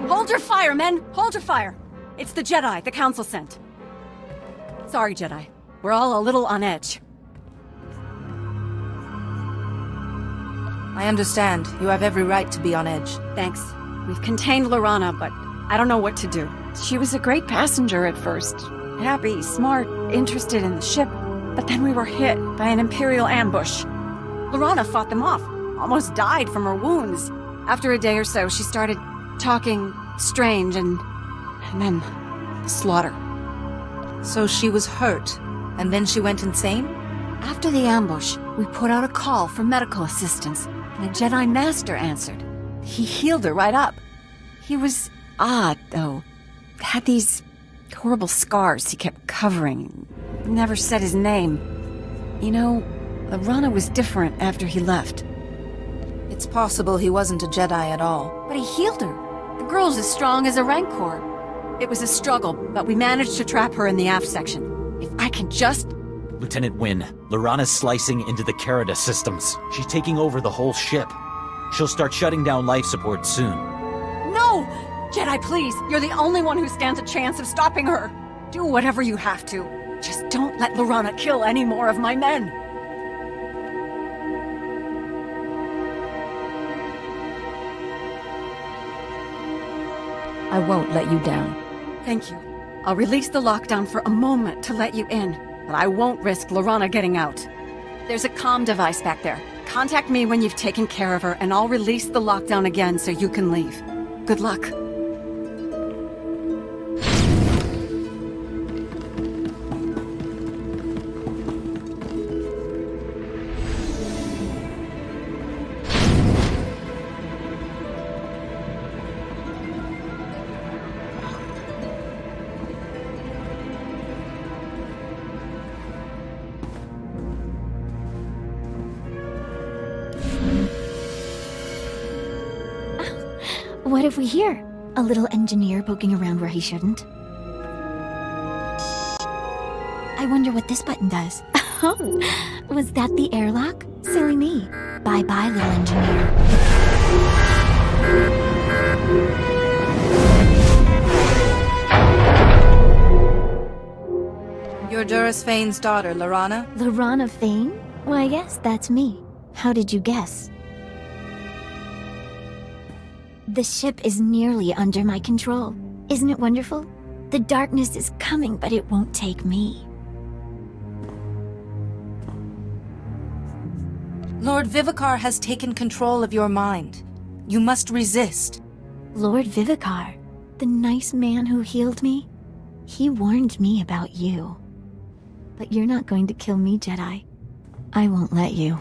Hold your fire, men! Hold your fire! It's the Jedi the Council sent. Sorry, Jedi. We're all a little on edge. I understand. You have every right to be on edge. Thanks. We've contained Lorana, but I don't know what to do. She was a great passenger at first. Happy, smart, interested in the ship. But then we were hit by an Imperial ambush. Lorana fought them off. Almost died from her wounds. After a day or so, she started talking strange and then slaughter. So she was hurt, and then she went insane? After the ambush, we put out a call for medical assistance, and a Jedi Master answered. He healed her right up. He was odd, though. Had these horrible scars he kept covering. Never said his name. You know, Lorana was different after he left. It's possible he wasn't a Jedi at all. But he healed her. The girl's as strong as a Rancor. It was a struggle, but we managed to trap her in the aft section. If I can just... Lieutenant Wynn, Lorana's slicing into the Carida systems. She's taking over the whole ship. She'll start shutting down life support soon. No! Jedi, please! You're the only one who stands a chance of stopping her! Do whatever you have to. Just don't let Lorana kill any more of my men! I won't let you down. Thank you. I'll release the lockdown for a moment to let you in, but I won't risk Lorana getting out. There's a comm device back there. Contact me when you've taken care of her, and I'll release the lockdown again so you can leave. Good luck. What have we here? A little engineer poking around where he shouldn't. I wonder what this button does. Oh, was that the airlock? Silly me. Bye-bye, little engineer. You're Duras Fane's daughter, Lorana? Lorana Fane? Why, yes, that's me. How did you guess? The ship is nearly under my control. Isn't it wonderful? The darkness is coming, but it won't take me. Lord Vivicar has taken control of your mind. You must resist. Lord Vivicar, the nice man who healed me, he warned me about you. But you're not going to kill me, Jedi. I won't let you.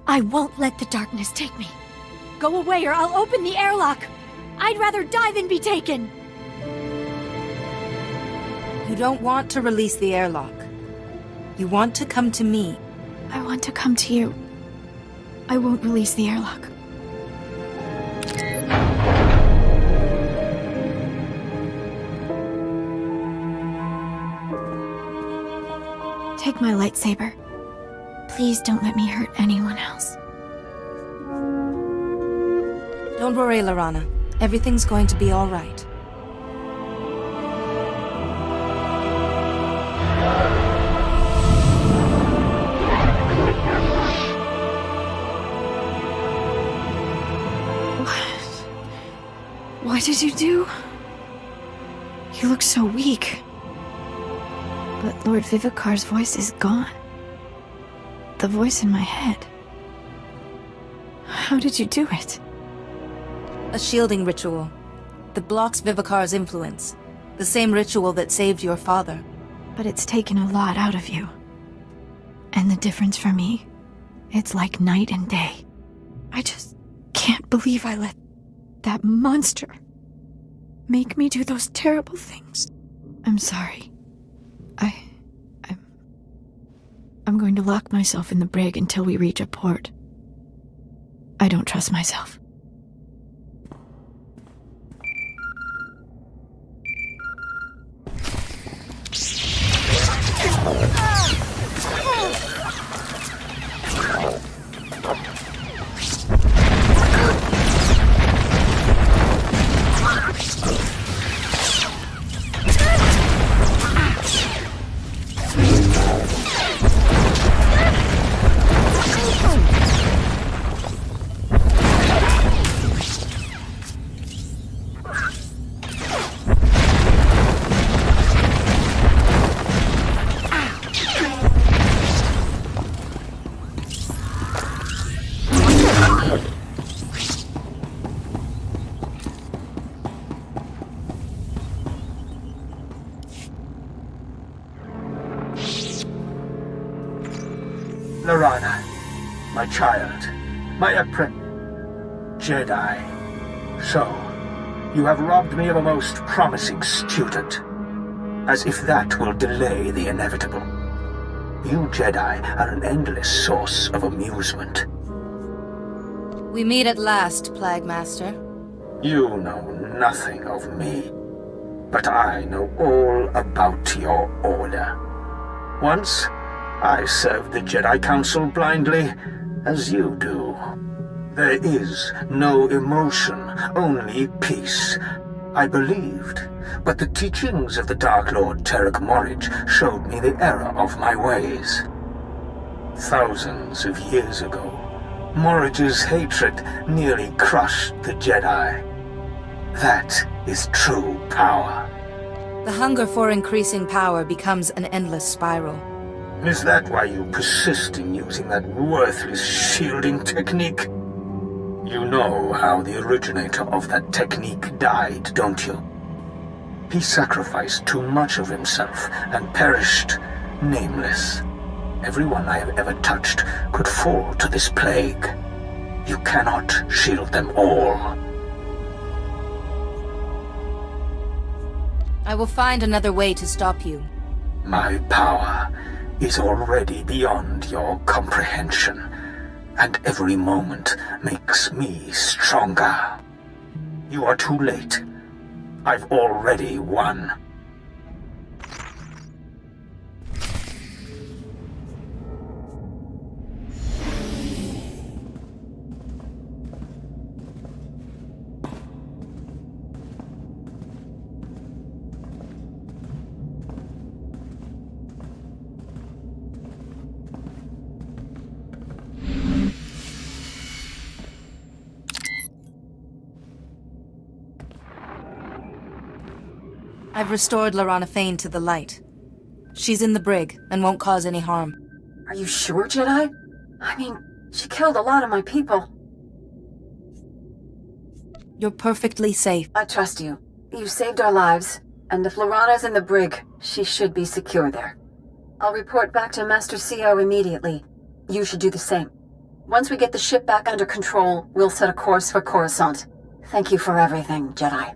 I won't let the darkness take me. Go away or I'll open the airlock. I'd rather die than be taken. You don't want to release the airlock. You want to come to me. I want to come to you. I won't release the airlock. Take my lightsaber. Please don't let me hurt anyone else. Don't worry, Lorana. Everything's going to be all right. What did you do? You look so weak. But Lord Vivicar's voice is gone. The voice in my head. How did you do it? A shielding ritual that blocks Vivicar's influence. The same ritual that saved your father. But it's taken a lot out of you. And the difference for me, it's like night and day. I just can't believe I let that monster make me do those terrible things. I'm sorry. I'm going to lock myself in the brig until we reach a port. I don't trust myself. Lorana, my child, my Jedi. So, you have robbed me of a most promising student. As if that will delay the inevitable. You Jedi are an endless source of amusement. We meet at last, Plague Master. You know nothing of me, but I know all about your order. Once, I served the Jedi Council blindly, as you do. There is no emotion, only peace. I believed, but the teachings of the Dark Lord Terek Morridge showed me the error of my ways. Thousands of years ago, Morridge's hatred nearly crushed the Jedi. That is true power. The hunger for increasing power becomes an endless spiral. Is that why you persist in using that worthless shielding technique? You know how the originator of that technique died, don't you? He sacrificed too much of himself and perished nameless. Everyone I have ever touched could fall to this plague. You cannot shield them all. I will find another way to stop you. My power is already beyond your comprehension, and every moment makes me stronger. You are too late. I've already won. I've restored Lorana Fane to the light. She's in the brig and won't cause any harm. Are you sure, Jedi? I mean, she killed a lot of my people. You're perfectly safe. I trust you. You saved our lives, and if Lorana's in the brig, she should be secure there. I'll report back to Master CO immediately. You should do the same. Once we get the ship back under control, we'll set a course for Coruscant. Thank you for everything, Jedi.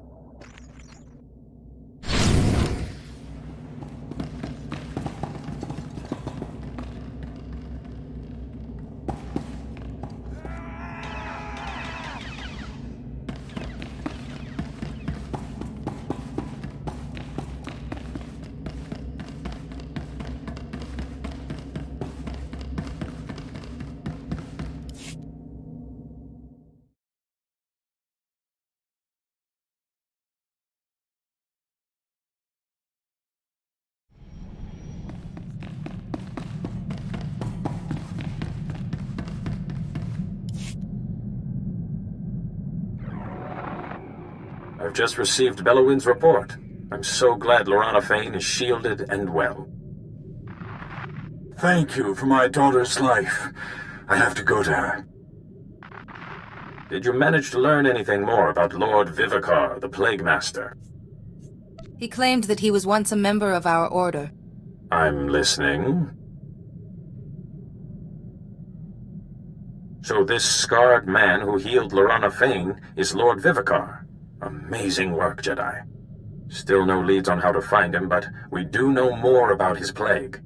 I've just received Bellowin's report. I'm so glad Lorana Fane is shielded and well. Thank you for my daughter's life. I have to go to her. Did you manage to learn anything more about Lord Vivicar, the Plague Master? He claimed that he was once a member of our order. I'm listening. So this scarred man who healed Lorana Fane is Lord Vivicar. Amazing work, Jedi. Still no leads on how to find him, but we do know more about his plague.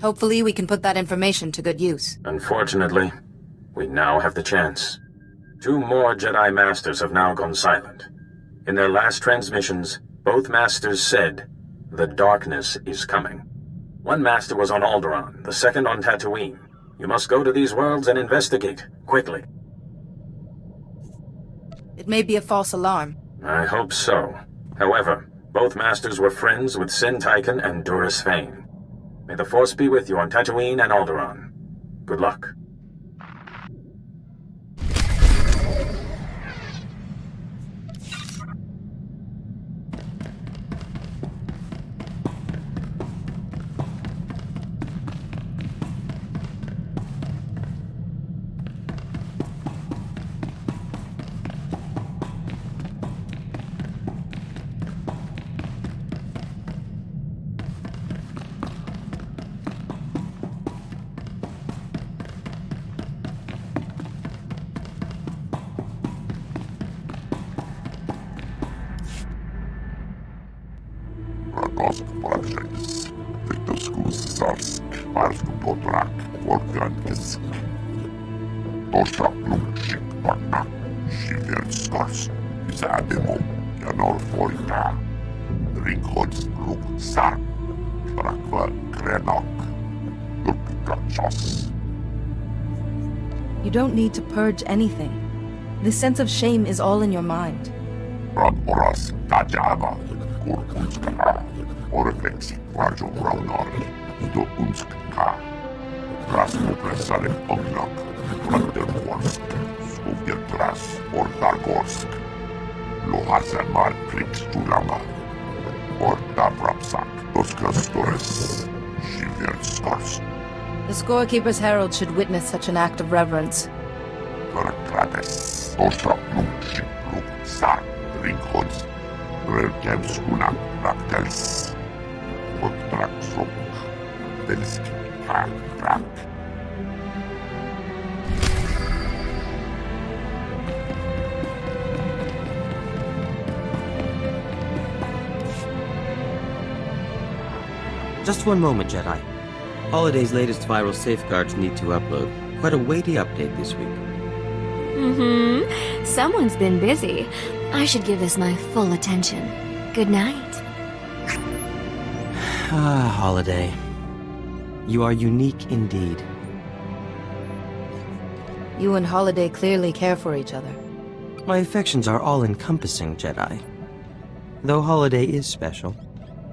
Hopefully we can put that information to good use. Unfortunately, we now have the chance. 2 more Jedi Masters have now gone silent. In their last transmissions, both Masters said, "The darkness is coming." One Master was on Alderaan, the second on Tatooine. You must go to these worlds and investigate, quickly. It may be a false alarm. I hope so. However, both Masters were friends with Sin Tychon and Duras Fane. May the Force be with you on Tatooine and Alderaan. Good luck. You don't need to purge anything. This sense of shame is all in your mind. The Scorekeeper's Herald should witness such an act of reverence. Just one moment, Jedi. Holiday's latest viral safeguards need to upload. Quite a weighty update this week. Someone's been busy. I should give this my full attention. Good night. Ah, Holiday. You are unique indeed. You and Holiday clearly care for each other. My affections are all-encompassing, Jedi. Though Holiday is special,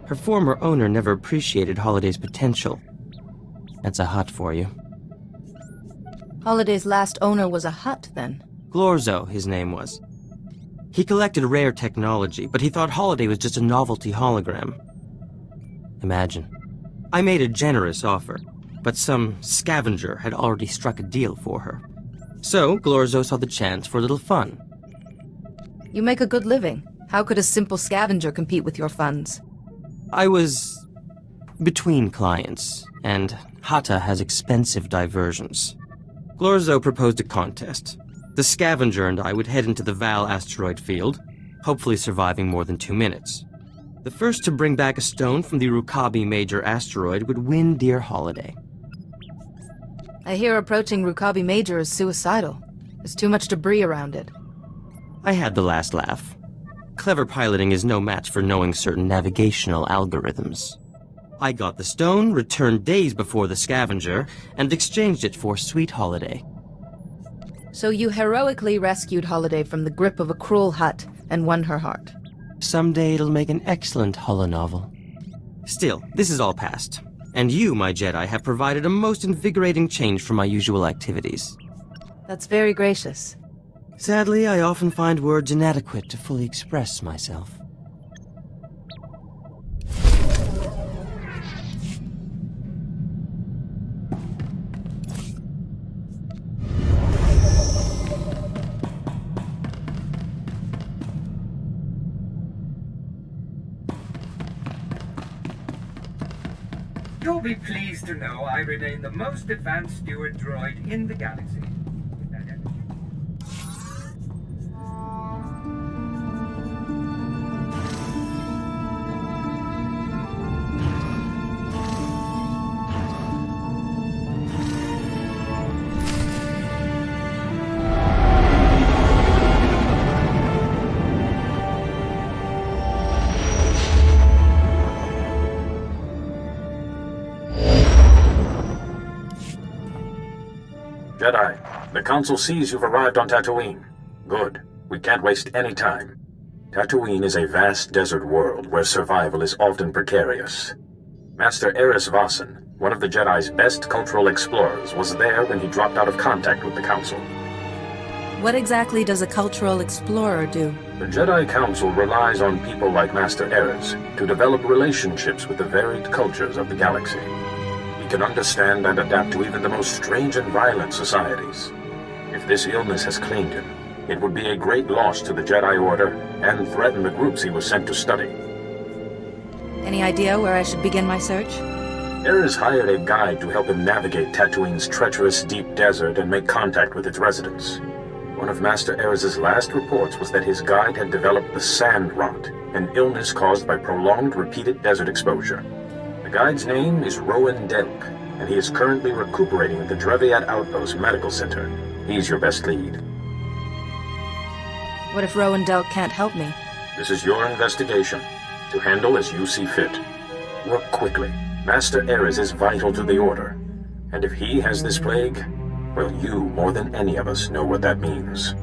her former owner never appreciated Holiday's potential. That's a Hutt for you. Holiday's last owner was a Hutt, then? Glorzo, his name was. He collected rare technology, but he thought Holiday was just a novelty hologram. Imagine. I made a generous offer, but some scavenger had already struck a deal for her. So, Glorzo saw the chance for a little fun. You make a good living. How could a simple scavenger compete with your funds? I was between clients, and Hata has expensive diversions. Glorzo proposed a contest. The scavenger and I would head into the Val asteroid field, hopefully surviving more than 2 minutes. The first to bring back a stone from the Rukabi Major asteroid would win dear Holiday. I hear approaching Rukabi Major is suicidal. There's too much debris around it. I had the last laugh. Clever piloting is no match for knowing certain navigational algorithms. I got the stone, returned days before the scavenger, and exchanged it for Sweet Holiday. So you heroically rescued Holiday from the grip of a cruel Hutt and won her heart. Someday it'll make an excellent holonovel. Still, this is all past. And you, my Jedi, have provided a most invigorating change from my usual activities. That's very gracious. Sadly, I often find words inadequate to fully express myself. You'll be pleased to know I remain the most advanced steward droid in the galaxy. Jedi, the Council sees you've arrived on Tatooine. Good. We can't waste any time. Tatooine is a vast desert world where survival is often precarious. Master Eris Vossen, one of the Jedi's best cultural explorers, was there when he dropped out of contact with the Council. What exactly does a cultural explorer do? The Jedi Council relies on people like Master Eris to develop relationships with the varied cultures of the galaxy. He can understand and adapt to even the most strange and violent societies. If this illness has claimed him, it would be a great loss to the Jedi Order and threaten the groups he was sent to study. Any idea where I should begin my search? Eris hired a guide to help him navigate Tatooine's treacherous deep desert and make contact with its residents. One of Master Eris's last reports was that his guide had developed the sand rot, an illness caused by prolonged repeated desert exposure. The guide's name is Rowan Delk, and he is currently recuperating at the Dreviat Outpost Medical Center. He's your best lead. What if Rowan Delk can't help me? This is your investigation, to handle as you see fit. Work quickly. Master Eris is vital to the Order, and if he has this plague, well, you, more than any of us, know what that means.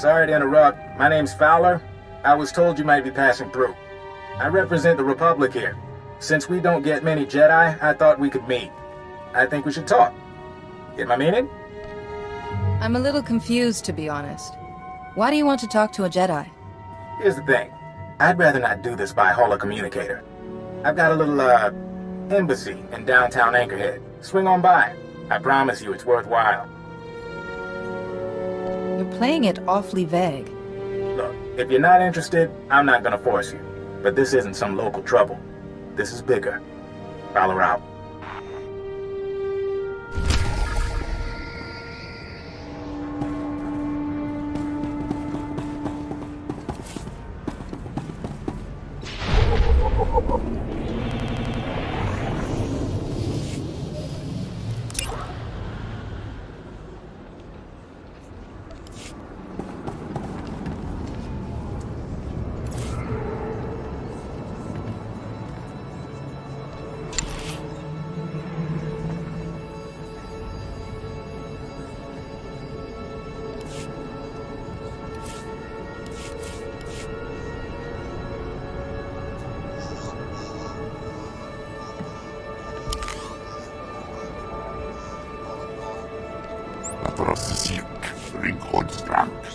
Sorry to interrupt. My name's Fowler. I was told you might be passing through. I represent the Republic here. Since we don't get many Jedi, I thought we could meet. I think we should talk. Get my meaning? I'm a little confused, to be honest. Why do you want to talk to a Jedi? Here's the thing. I'd rather not do this by holocommunicator. I've got a little, embassy in downtown Anchorhead. Swing on by. I promise you it's worthwhile. You're playing it awfully vague. Look, if you're not interested, I'm not gonna force you. But this isn't some local trouble. This is bigger. Fowler out.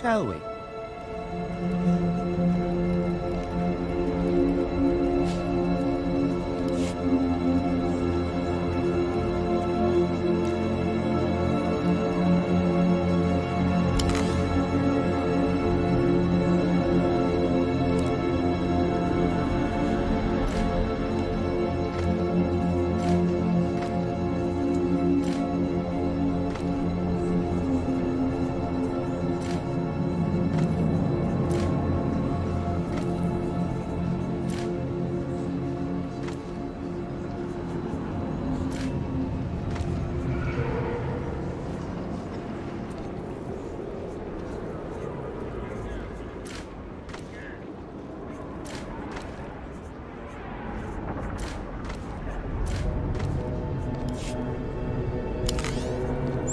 Shall we?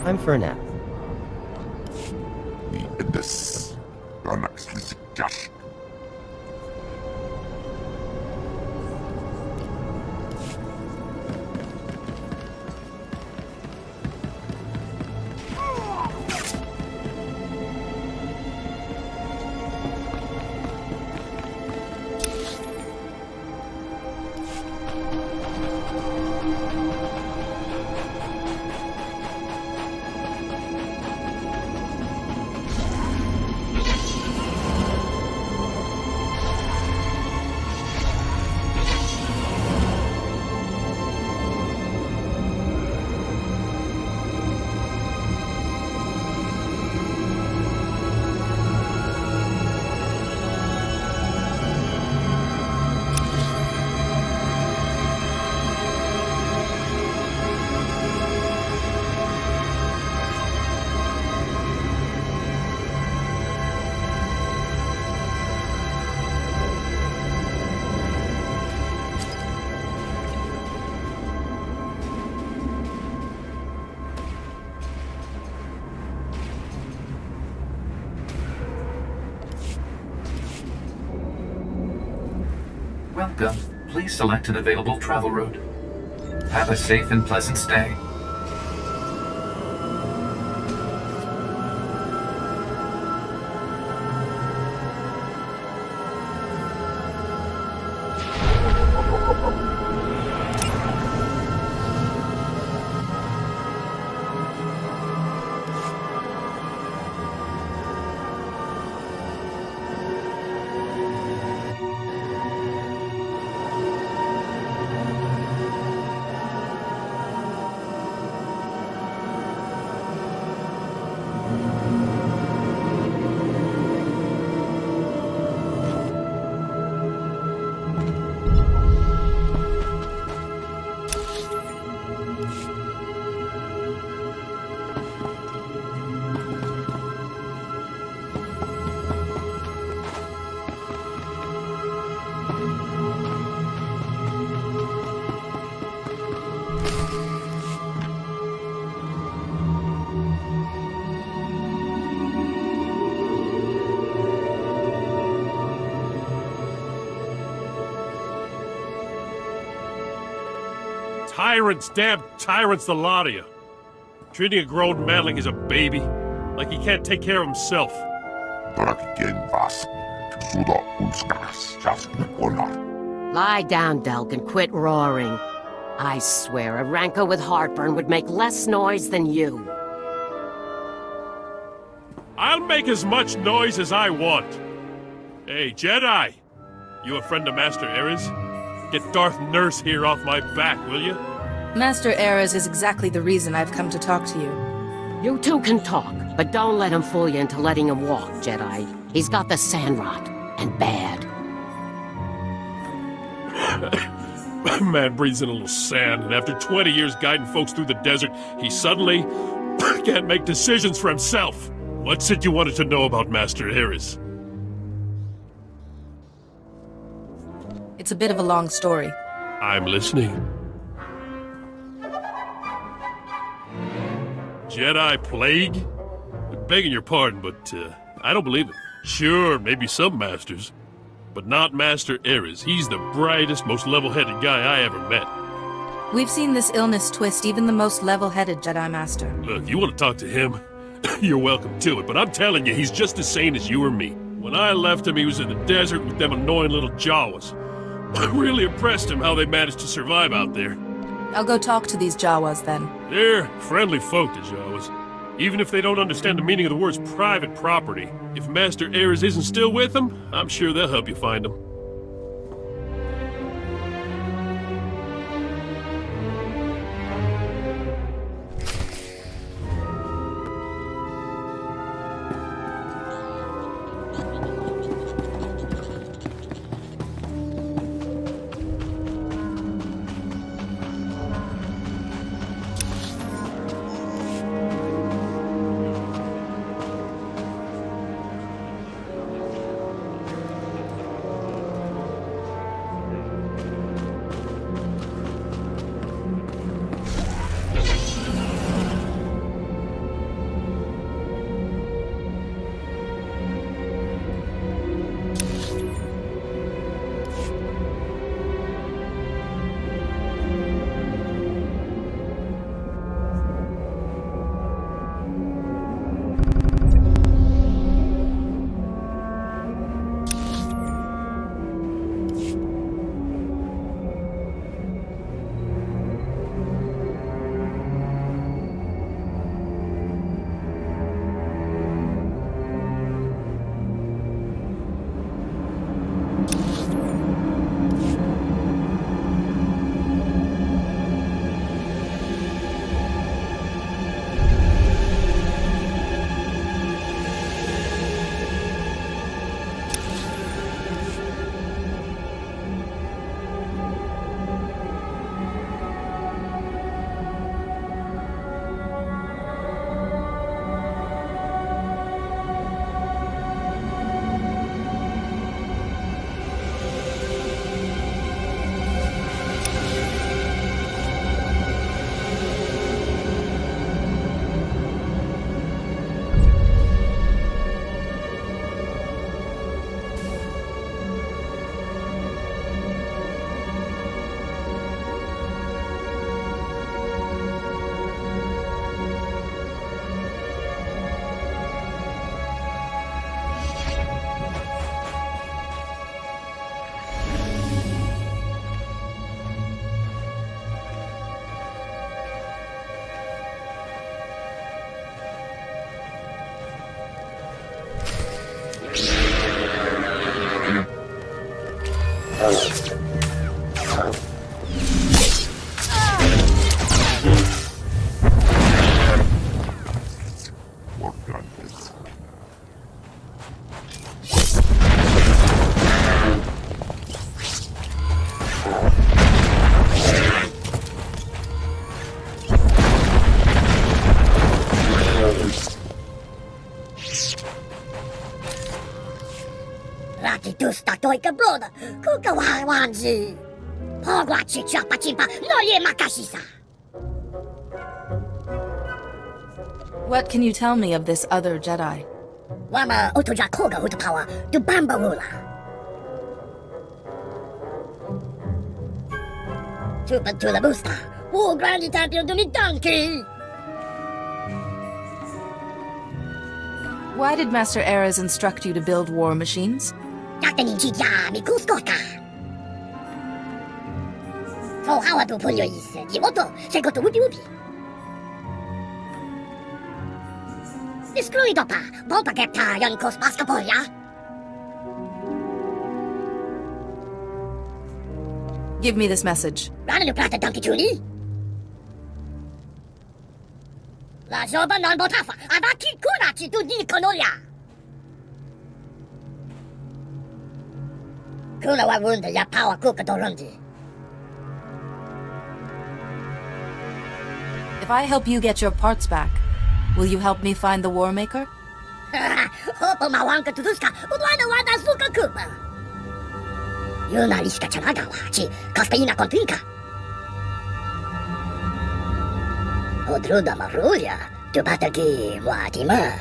Time for a nap. Welcome. Please select an available travel route. Have a safe and pleasant stay. Tyrants, damn tyrants, the lot of you. Treating a grown man like he's a baby. Like he can't take care of himself. Lie down, Delk, and quit roaring. I swear a Rancor with heartburn would make less noise than you. I'll make as much noise as I want. Hey, Jedi! You a friend of Master Ares? Get Darth Nurse here off my back, will you? Master Ares is exactly the reason I've come to talk to you. You two can talk, but don't let him fool you into letting him walk, Jedi. He's got the sand rot, and bad. Man breathes in a little sand, and after 20 years guiding folks through the desert, he suddenly can't make decisions for himself. What's it you wanted to know about Master Ares? It's a bit of a long story. I'm listening. Jedi plague? Begging your pardon, but I don't believe it. Sure, maybe some masters, but not Master Ares. He's the brightest, most level-headed guy I ever met. We've seen this illness twist even the most level-headed Jedi Master. Look, you want to talk to him? You're welcome to it, but I'm telling you, he's just as sane as you or me. When I left him, he was in the desert with them annoying little Jawas. Really impressed him how they managed to survive out there. I'll go talk to these Jawas, then. They're friendly folk, the Jawas. Even if they don't understand the meaning of the words private property. If Master Ares isn't still with them, I'm sure they'll help you find him. What can you tell me of this other Jedi? O grande tempio di donkey! Why did Master Erez instruct you to build war machines? So how to pull your is Dimoto, Segoto Ubi Ubi. Destroy Dopa, Bomba Gepta, Yonkos Pascapolia. Give me this message. Run you plata donkey tuni. La Joba non botafa, Abaki Kurachi to Di Konolia. Kuna wa wunda ya power cook Dorondi. If I help you get your parts back, will you help me find the War Maker? Hopo mawanka tuduska, udwana wada suka kupa. Yuna liska chanagawa, chi kaspeina kontinka. Odruda marulia, tu batagi muatima.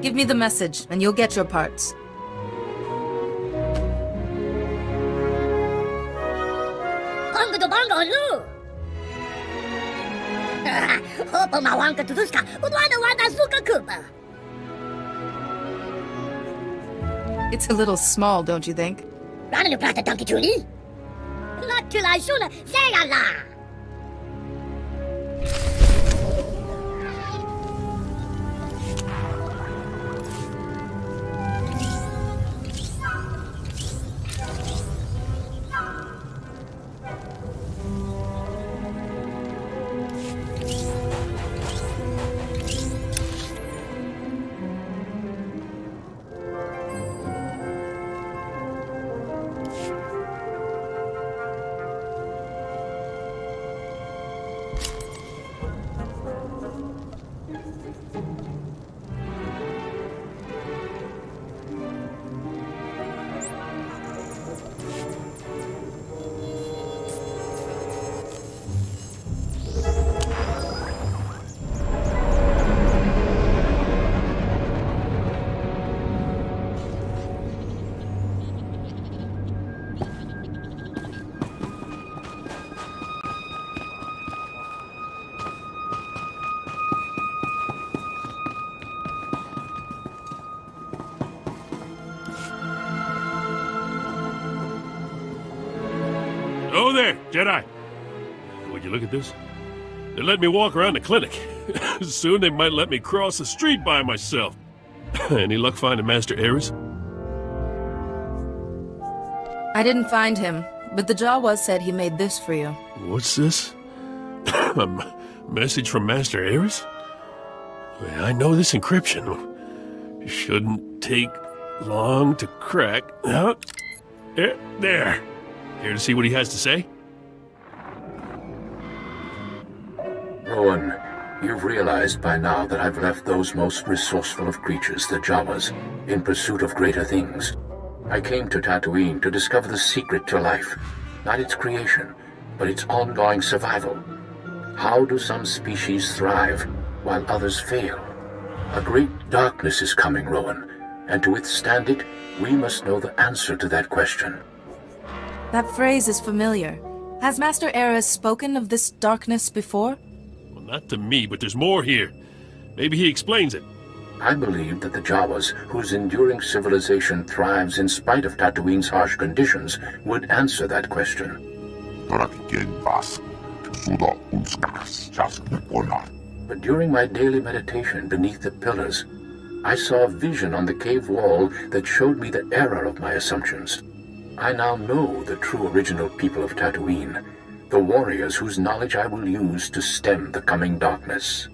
Give me the message, and you'll get your parts. It's a little small, don't you think? Oh there, Jedi! Would you look at this? They let me walk around the clinic. Soon they might let me cross the street by myself. Any luck finding Master Ares? I didn't find him, but the Jawas said he made this for you. What's this? A message from Master Ares? I know this encryption. Shouldn't take long to crack. There. Here to see what he has to say? Rowan, you've realized by now that I've left those most resourceful of creatures, the Jawas, in pursuit of greater things. I came to Tatooine to discover the secret to life, not its creation, but its ongoing survival. How do some species thrive while others fail? A great darkness is coming, Rowan, and to withstand it, we must know the answer to that question. That phrase is familiar. Has Master Ares spoken of this darkness before? Well, not to me, but there's more here. Maybe he explains it. I believe that the Jawas, whose enduring civilization thrives in spite of Tatooine's harsh conditions, would answer that question. But during my daily meditation beneath the pillars, I saw a vision on the cave wall that showed me the error of my assumptions. I now know the true original people of Tatooine, the warriors whose knowledge I will use to stem the coming darkness.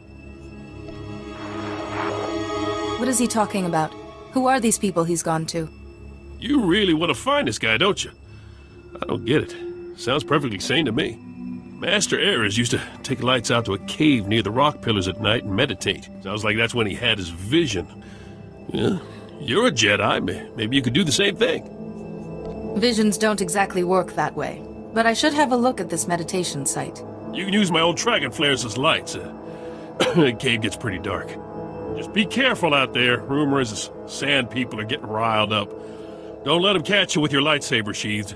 What is he talking about? Who are these people he's gone to? You really want to find this guy, don't you? I don't get it. Sounds perfectly sane to me. Master Ares used to take lights out to a cave near the rock pillars at night and meditate. Sounds like that's when he had his vision. Yeah, you're a Jedi. Maybe you could do the same thing. Visions don't exactly work that way, but I should have a look at this meditation site. You can use my old dragon flares as lights. The cave gets pretty dark. Just be careful out there. Rumor is the sand people are getting riled up. Don't let them catch you with your lightsaber sheathed.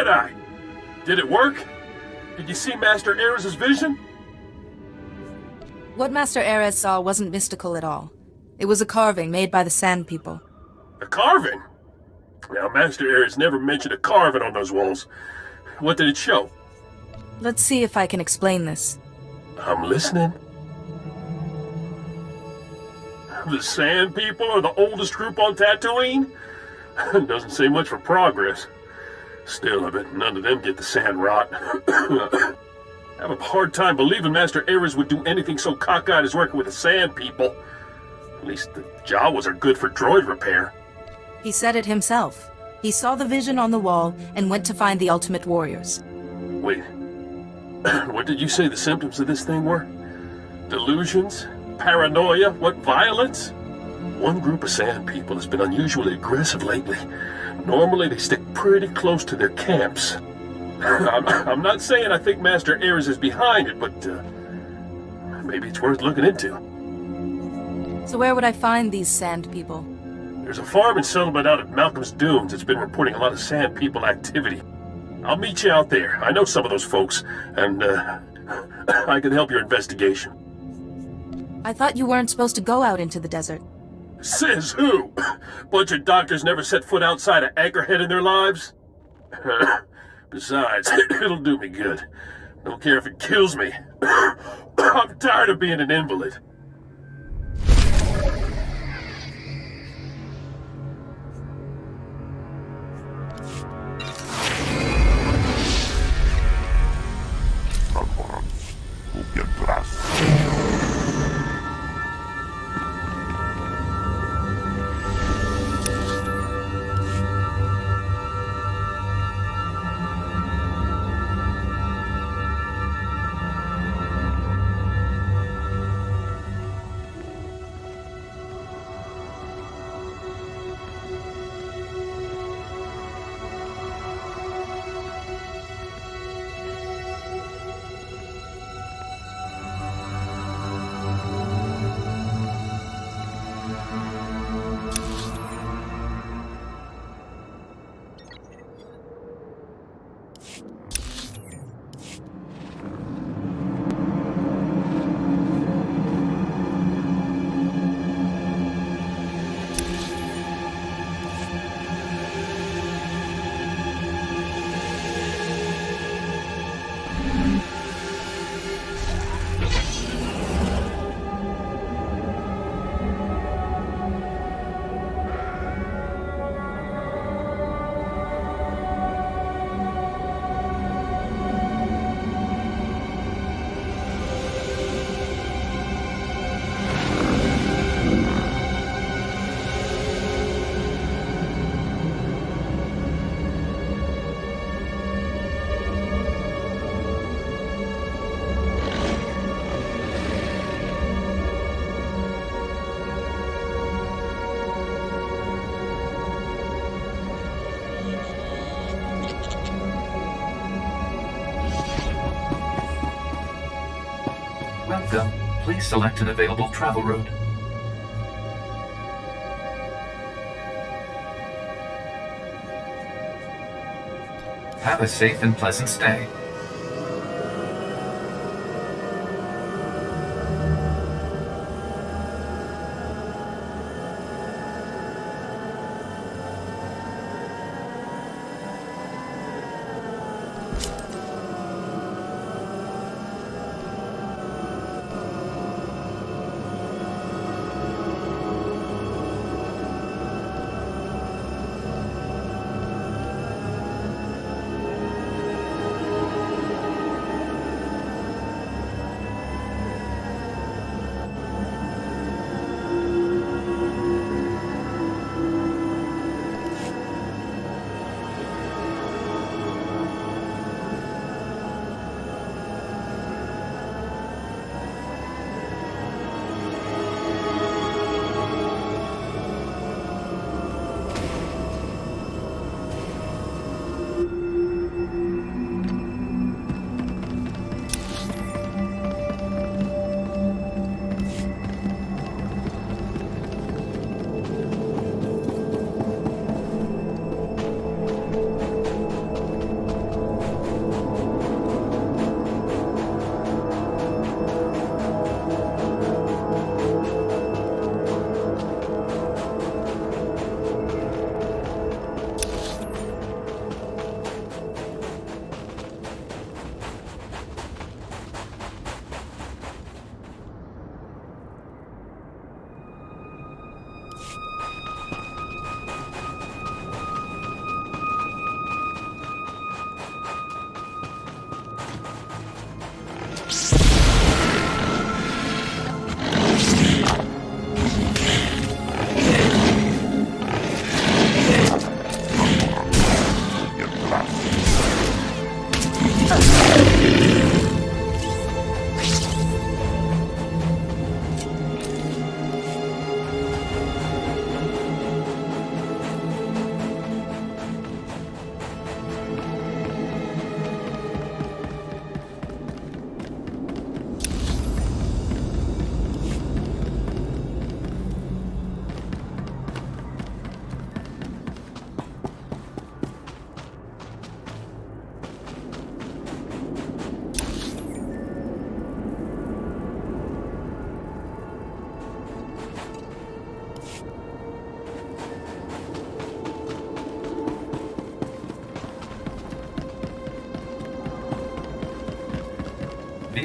Jedi. Did it work? Did you see Master Ares' vision? What Master Ares saw wasn't mystical at all. It was a carving made by the Sand People. A carving? Now, Master Ares never mentioned a carving on those walls. What did it show? Let's see if I can explain this. I'm listening. The Sand People are the oldest group on Tatooine? Doesn't say much for progress. Still, I bet none of them get the sand rot. I have a hard time believing Master Ares would do anything so cockeyed as working with the Sand People. At least the Jawas are good for droid repair. He said it himself. He saw the vision on the wall and went to find the Ultimate Warriors. Wait. What did you say the symptoms of this thing were? Delusions? Paranoia? What, violence? One group of Sand People has been unusually aggressive lately. Normally they stick pretty close to their camps. I'm not saying I think Master Ares is behind it, but maybe it's worth looking into. So where would I find these Sand People? There's a farming settlement out at Malcolm's Dunes that's been reporting a lot of Sand People activity. I'll meet you out there. I know some of those folks, and I can help your investigation. I thought you weren't supposed to go out into the desert. Says who? Bunch of doctors never set foot outside of Anchorhead in their lives? Besides, it'll do me good. Don't care if it kills me. I'm tired of being an invalid. Welcome. Please select an available travel route. Have a safe and pleasant stay.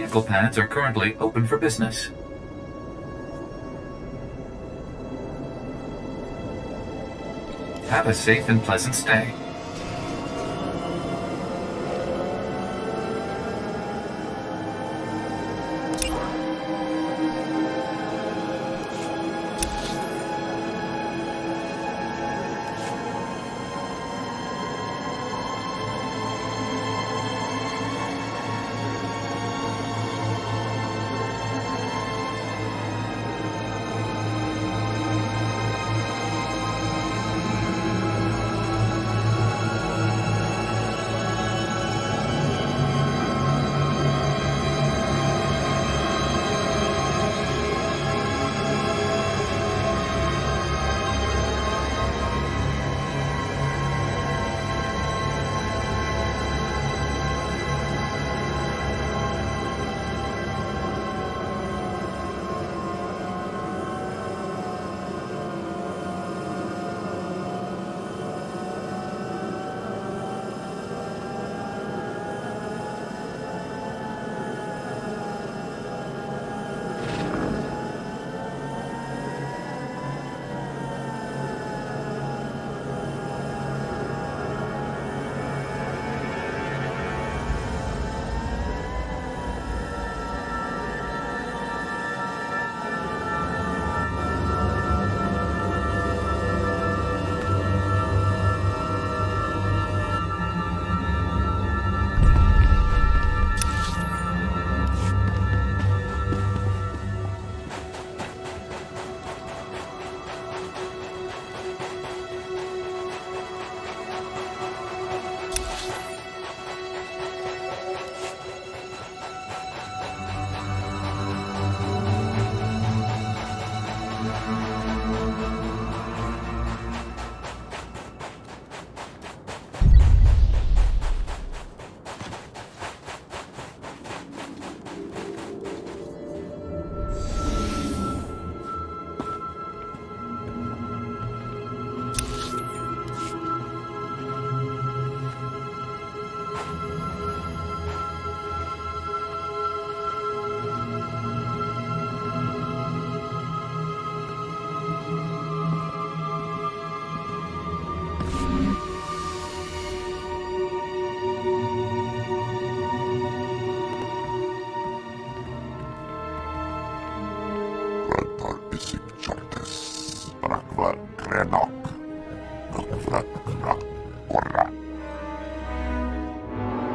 vehicle pads are currently open for business. Have a safe and pleasant stay.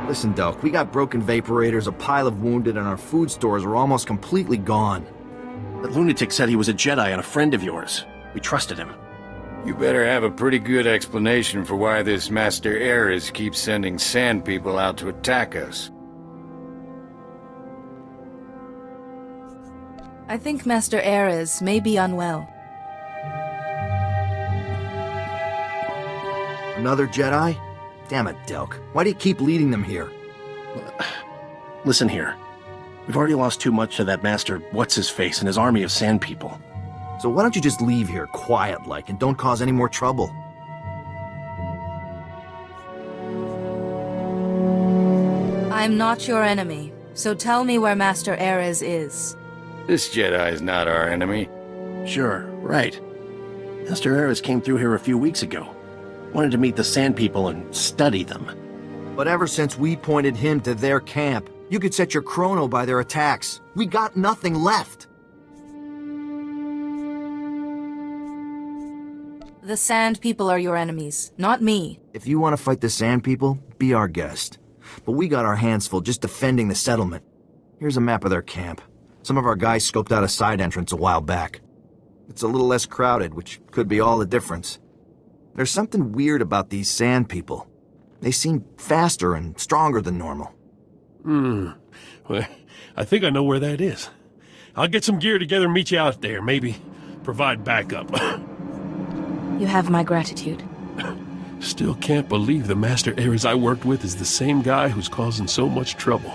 Listen, Delk, we got broken vaporators, a pile of wounded, and our food stores are almost completely gone. That lunatic said he was a Jedi and a friend of yours. We trusted him. You better have a pretty good explanation for why this Master Ares keeps sending sand people out to attack us. I think Master Ares may be unwell. Another Jedi? Damn it, Delk. Why do you keep leading them here? Listen here. We've already lost too much to that Master What's-His-Face and his army of sand people. So why don't you just leave here quiet-like and don't cause any more trouble? I'm not your enemy, so tell me where Master Ares is. This Jedi is not our enemy. Sure, right. Master Ares came through here a few weeks ago. Wanted to meet the sand people and study them. But ever since we pointed him to their camp, you could set your chrono by their attacks. We got nothing left. The Sand People are your enemies, not me. If you want to fight the Sand People, be our guest. But we got our hands full just defending the settlement. Here's a map of their camp. Some of our guys scoped out a side entrance a while back. It's a little less crowded, which could be all the difference. There's something weird about these Sand People. They seem faster and stronger than normal. Well, I think I know where that is. I'll get some gear together and meet you out there, maybe provide backup. You have my gratitude. Still can't believe the Master Ares I worked with is the same guy who's causing so much trouble.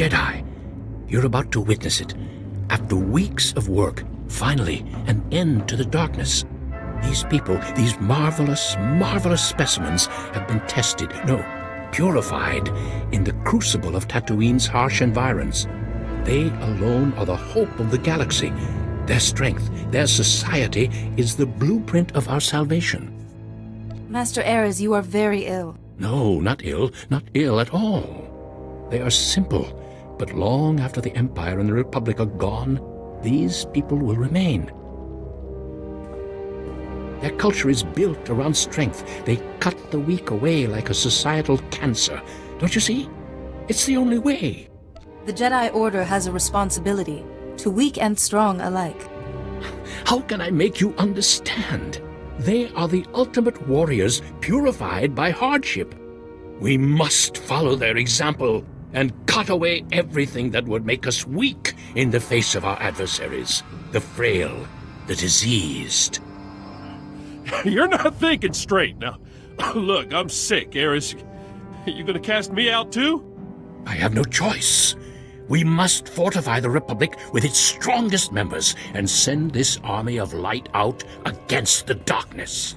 Jedi. You're about to witness it. After weeks of work, finally, an end to the darkness. These people, these marvelous, marvelous specimens have been tested, no, purified in the crucible of Tatooine's harsh environs. They alone are the hope of the galaxy. Their strength, their society is the blueprint of our salvation. Master Ares, you are very ill. No, not ill at all. They are simple, but long after the Empire and the Republic are gone, these people will remain. Their culture is built around strength. They cut the weak away like a societal cancer. Don't you see? It's the only way. The Jedi Order has a responsibility, to weak and strong alike. How can I make you understand? They are the ultimate warriors purified by hardship. We must follow their example and cut away everything that would make us weak in the face of our adversaries. The frail, the diseased. You're not thinking straight. Now, look, I'm sick, Ares. You gonna cast me out too? I have no choice. We must fortify the Republic with its strongest members and send this army of light out against the darkness.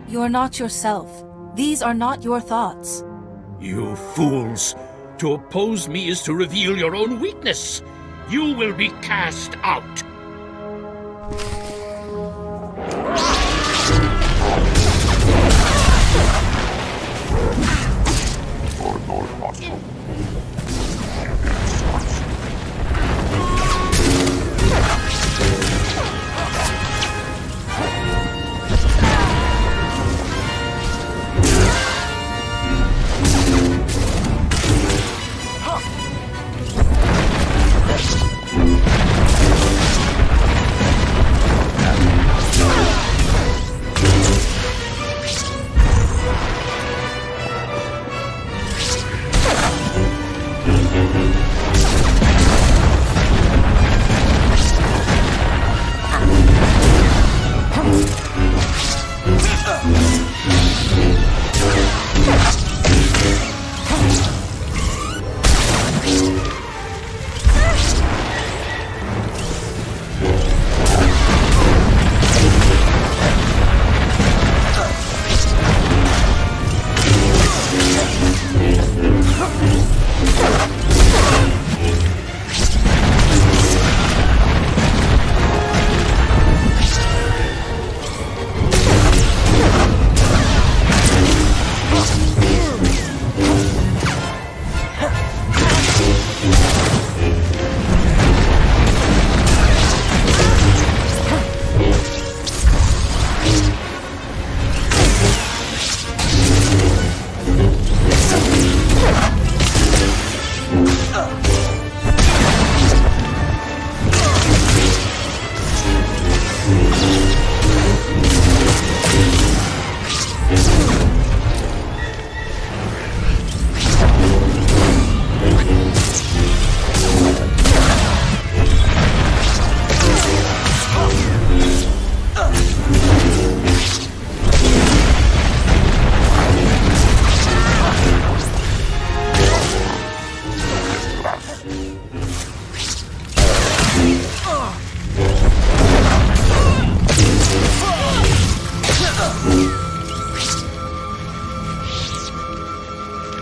You are not yourself. These are not your thoughts. You fools! To oppose me is to reveal your own weakness. You will be cast out.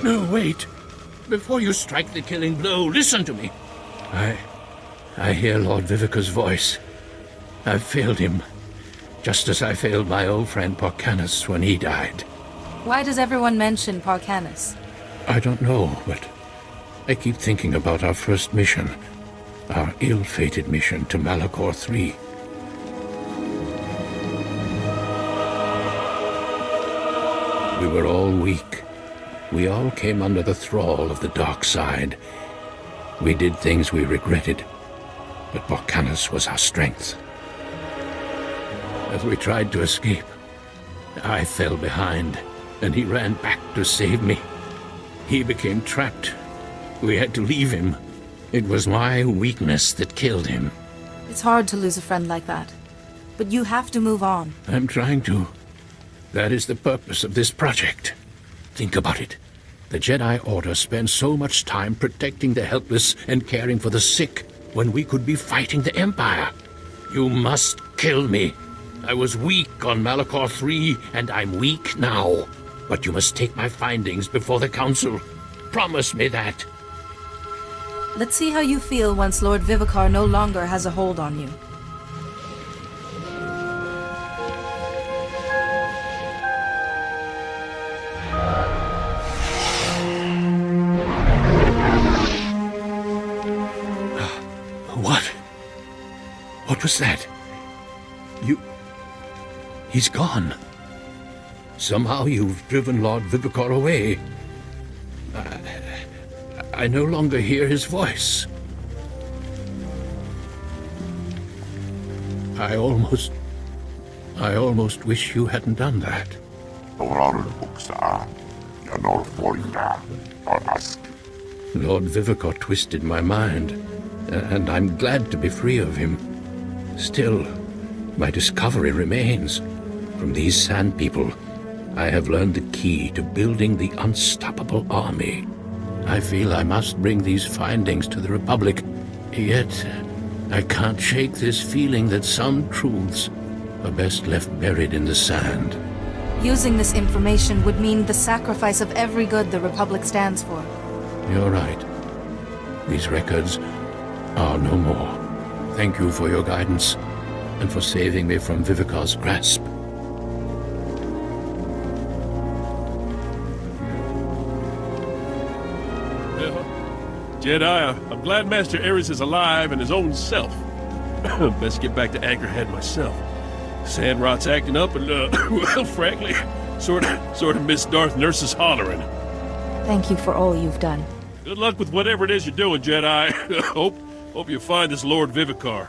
No, wait. Before you strike the killing blow, listen to me. I hear Lord Vivica's voice. I've failed him, just as I failed my old friend Porcanus when he died. Why does everyone mention Porcanus? I don't know, but I keep thinking about our first mission, our ill-fated mission to Malachor III. We were all weak. We all came under the thrall of the dark side. We did things we regretted, but Porcanus was our strength. As we tried to escape, I fell behind, and he ran back to save me. He became trapped. We had to leave him. It was my weakness that killed him. It's hard to lose a friend like that, but you have to move on. I'm trying to. That is the purpose of this project. Think about it. The Jedi Order spends so much time protecting the helpless and caring for the sick when we could be fighting the Empire. You must kill me. I was weak on Malachor III, and I'm weak now. But you must take my findings before the Council. Promise me that. Let's see how you feel once Lord Vivicar no longer has a hold on you. What? What was that? He's gone. Somehow you've driven Lord Vivicar away. I no longer hear his voice. I almost wish you hadn't done that. Lord Vivicar twisted my mind, and I'm glad to be free of him. Still, my discovery remains. From these Sand People, I have learned the key to building the unstoppable army. I feel I must bring these findings to the Republic, yet I can't shake this feeling that some truths are best left buried in the sand. Using this information would mean the sacrifice of every good the Republic stands for. You're right. These records are no more. Thank you for your guidance, and for saving me from Vivicar's grasp. Jedi, I'm glad Master Ares is alive and his own self. Best get back to Anchorhead myself. Sandrot's acting up and, well, frankly, sort of miss Darth Nurse's hollering. Thank you for all you've done. Good luck with whatever it is you're doing, Jedi. Hope you find this Lord Vivicar.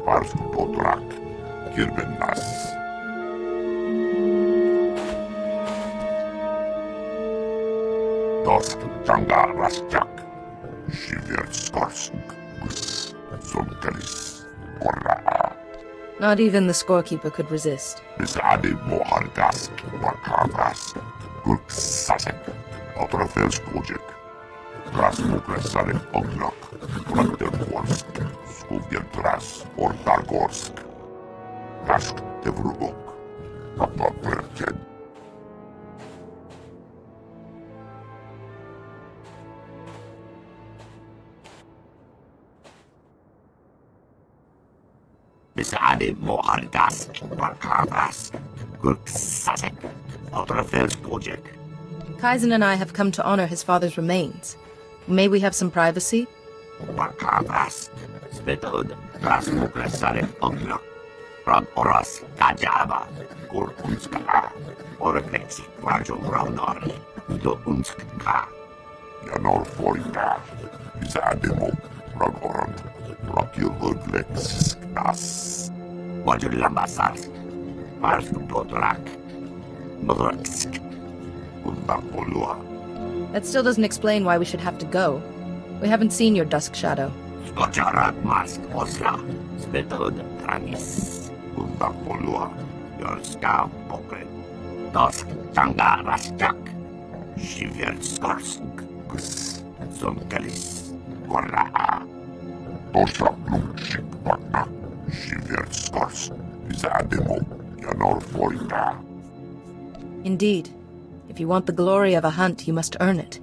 Sparsku potrak. Kirben nas. Dosk Janga Rasjak. Shiver Skorsk. Sunkelis. Korra. Not even the scorekeeper could resist. Bisade Mohargask. Wakavas. Gurk Sasek. Otrofelskodjek. Rasmuklesarek Ognok. Brandenborsk. Skubjentras. Ortargorsk. Rask Tevrubok. Papa Perken. Bisade Mohargask. Wakavas. Gurk Sasek. Otrofelskodjek. Kaizen and I have come to honor his father's remains. May we have some privacy? Wakavas. Svetod. Rasmuklesarek Ognok. From Oras Kajaba, Kurkunska, Oreklexi, Quajo Raunori, Do Unska, Yanor Forita, Izademo, Ragorant, Rockyluglex, Nas, Wajulambasas, Mars Potrak, Modraksk, Undapolua. That still doesn't explain why we should have to go. We haven't seen your Dusk Shadow. Skocharat Mask Osla, Svetod Tranis. Undapolua, Yorska Pokre, Dosk Janga Rasjak, Shiver Skorsk, Gus, Sunkelis, Korra, Tosha Blumshik Pakna, Shiver Skorsk, Izademo, Yanor Forita. Indeed. If you want the glory of a hunt, you must earn it.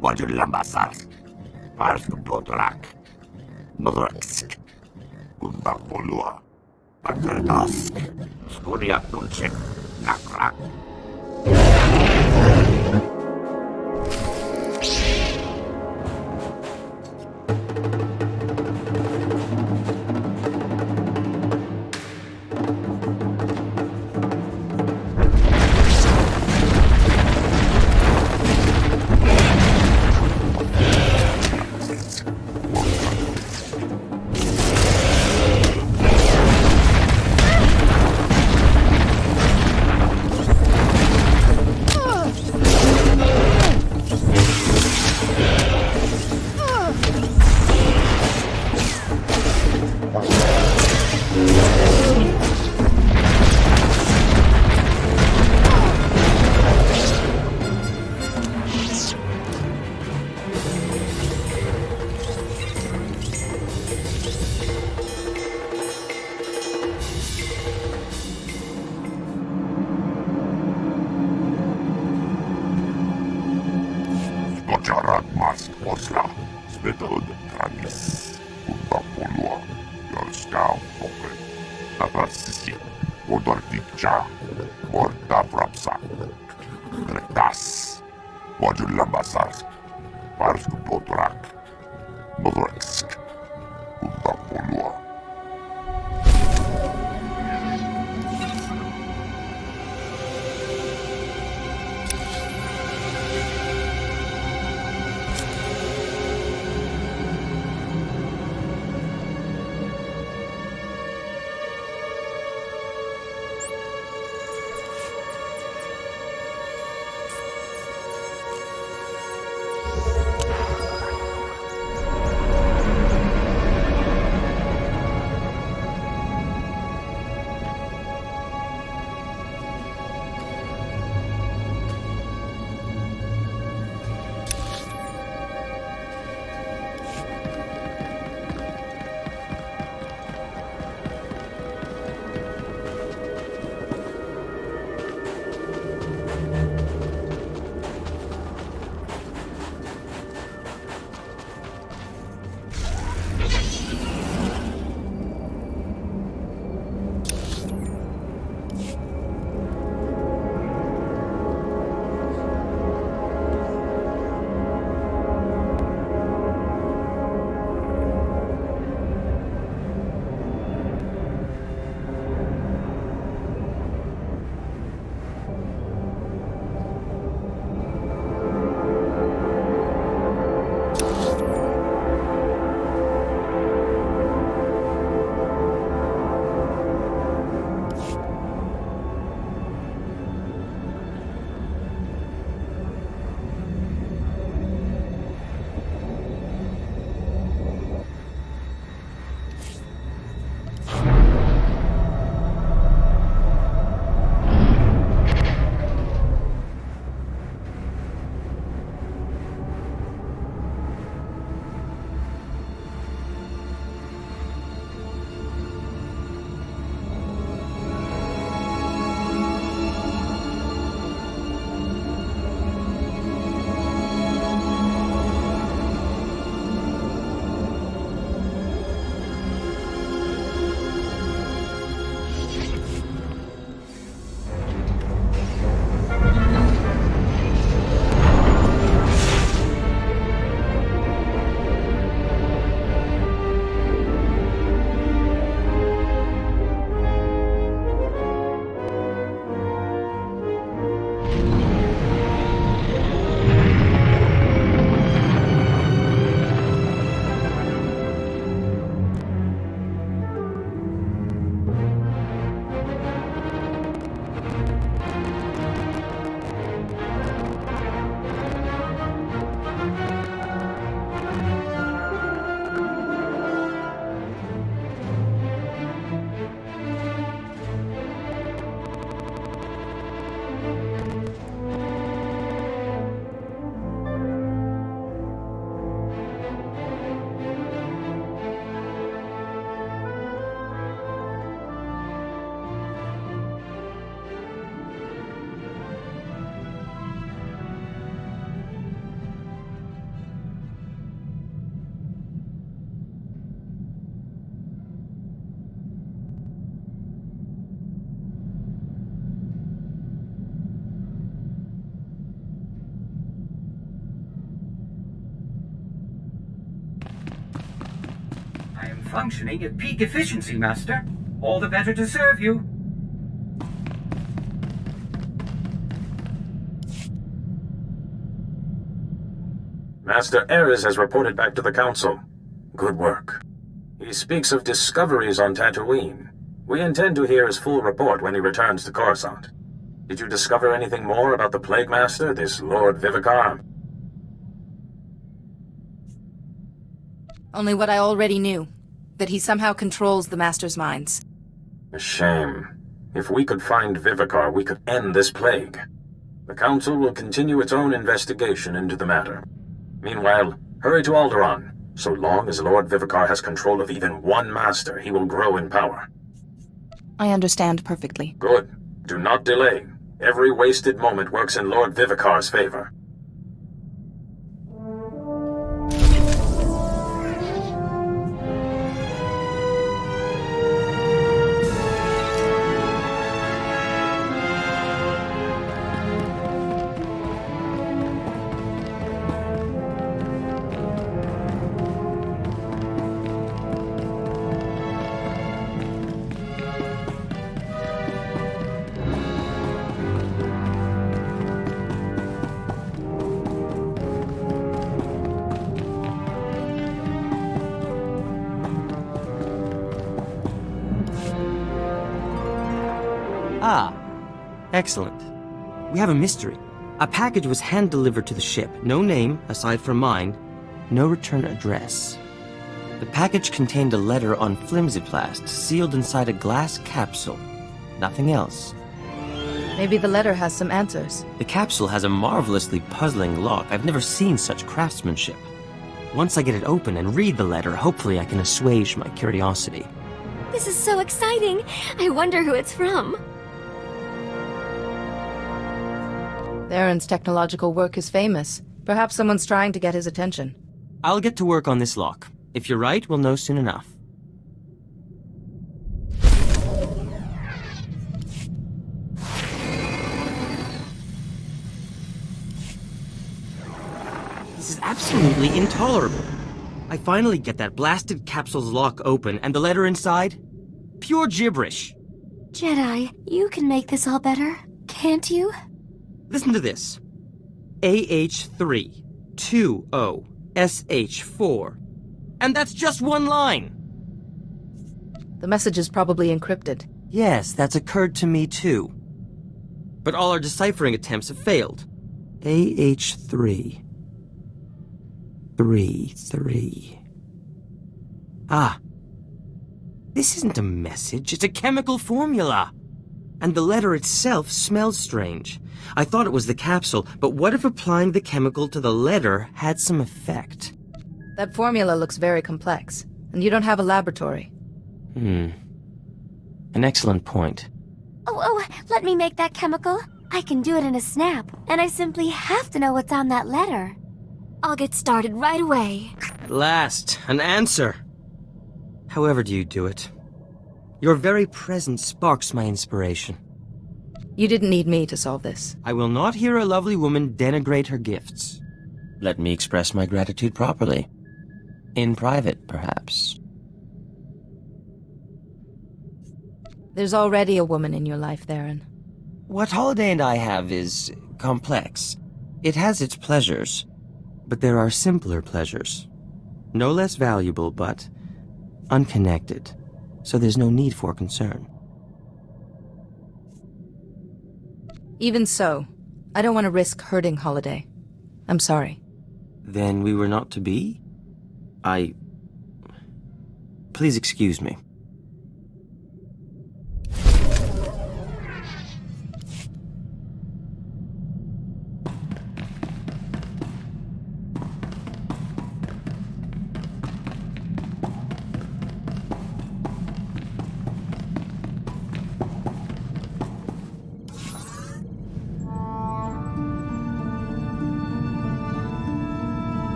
Wajulambasas, Parsk Potrak, Modraksk, Undapolua. Paterdask, Skuria Dulcek, Nakrak. functioning at peak efficiency, Master. All the better to serve you. Master Ares has reported back to the Council. Good work. He speaks of discoveries on Tatooine. We intend to hear his full report when he returns to Coruscant. Did you discover anything more about the Plague Master, this Lord Vivicar? Only what I already knew. That he somehow controls the Master's minds. A shame. If we could find Vivicar, we could end this plague. The Council will continue its own investigation into the matter. Meanwhile, hurry to Alderaan. So long as Lord Vivicar has control of even one Master, he will grow in power. I understand perfectly. Good. Do not delay. Every wasted moment works in Lord Vivicar's favor. Ah, excellent. We have a mystery. A package was hand-delivered to the ship. No name, aside from mine. No return address. The package contained a letter on flimsiplast, sealed inside a glass capsule. Nothing else. Maybe the letter has some answers. The capsule has a marvelously puzzling lock. I've never seen such craftsmanship. Once I get it open and read the letter, hopefully I can assuage my curiosity. This is so exciting. I wonder who it's from. Theron's technological work is famous. Perhaps someone's trying to get his attention. I'll get to work on this lock. If you're right, we'll know soon enough. This is absolutely intolerable. I finally get that blasted capsule's lock open, and the letter inside? Pure gibberish. Jedi, you can make this all better, can't you? Listen to this. AH3 20 SH4. And that's just one line. The message is probably encrypted. Yes, that's occurred to me too. But all our deciphering attempts have failed. AH3 3. Ah. This isn't a message, it's a chemical formula. And the letter itself smells strange. I thought it was the capsule, but what if applying the chemical to the letter had some effect? That formula looks very complex, and you don't have a laboratory. An excellent point. Oh, let me make that chemical. I can do it in a snap, and I simply have to know what's on that letter. I'll get started right away. At last, an answer. However do you do it? Your very presence sparks my inspiration. You didn't need me to solve this. I will not hear a lovely woman denigrate her gifts. Let me express my gratitude properly. In private, perhaps. There's already a woman in your life, Theron. What Holiday and I have is complex. It has its pleasures, but there are simpler pleasures. No less valuable, but unconnected, so there's no need for concern. Even so, I don't want to risk hurting Holiday. I'm sorry. Then we were not to be? Please excuse me.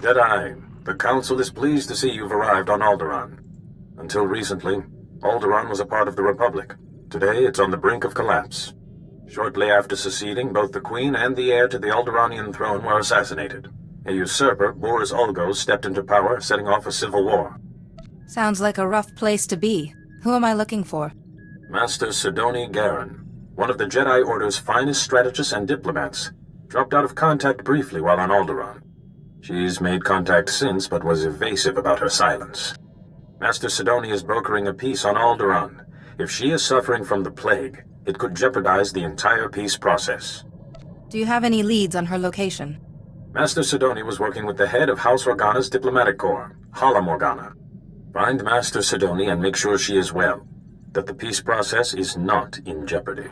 Jedi, the Council is pleased to see you've arrived on Alderaan. Until recently, Alderaan was a part of the Republic. Today, it's on the brink of collapse. Shortly after seceding, both the Queen and the heir to the Alderaanian throne were assassinated. A usurper, Boris Ulgos, stepped into power, setting off a civil war. Sounds like a rough place to be. Who am I looking for? Master Sidoni Garen, one of the Jedi Order's finest strategists and diplomats, dropped out of contact briefly while on Alderaan. She's made contact since, but was evasive about her silence. Master Sidoni is brokering a peace on Alderaan. If she is suffering from the plague, it could jeopardize the entire peace process. Do you have any leads on her location? Master Sidoni was working with the head of House Organa's diplomatic corps, Hala Morgana. Find Master Sidoni and make sure she is well, that the peace process is not in jeopardy.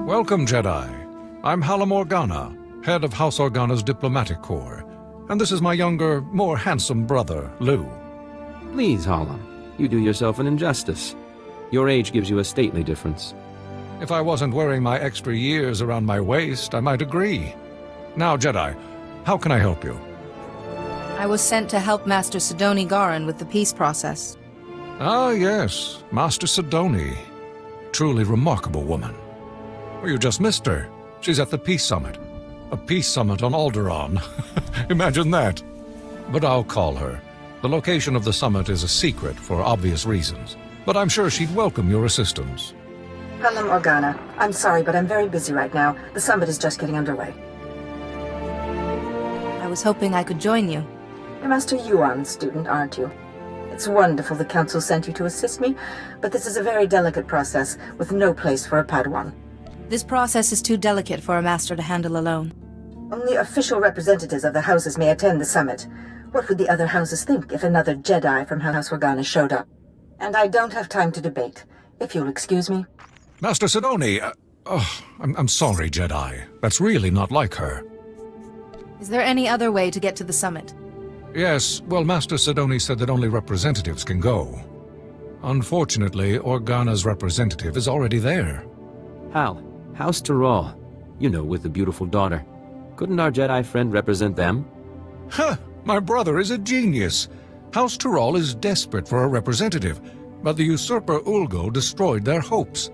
Welcome, Jedi. I'm Hala Organa, head of House Organa's diplomatic corps. And this is my younger, more handsome brother, Lou. Please, Hala. You do yourself an injustice. Your age gives you a stately difference. If I wasn't wearing my extra years around my waist, I might agree. Now, Jedi, how can I help you? I was sent to help Master Sidoni Garan with the peace process. Ah, yes, Master Sidoni. Truly remarkable woman. Well, you just missed her. She's at the Peace Summit. A peace summit on Альдераан. Imagine that. But I'll call her. The location of the summit is a secret for obvious reasons. But I'm sure she'd welcome your assistance. Hala Organa. I'm sorry, but I'm very busy right now. The summit is just getting underway. I was hoping I could join you. You're Master Yuan's student, aren't you? It's wonderful the Council sent you to assist me, but this is a very delicate process with no place for a Padawan. This process is too delicate for a master to handle alone. Only official representatives of the houses may attend the summit. What would the other houses think if another Jedi from House Organa showed up? And I don't have time to debate, if you'll excuse me. Master Sidoni, I'm sorry, Jedi. That's really not like her. Is there any other way to get to the summit? Yes, well, Master Sidoni said that only representatives can go. Unfortunately, Organa's representative is already there. Hal, House Tyrrell. You know, with the beautiful daughter. Couldn't our Jedi friend represent them? Huh! My brother is a genius. House Tyrrell is desperate for a representative, but the usurper Ulgo destroyed their hopes.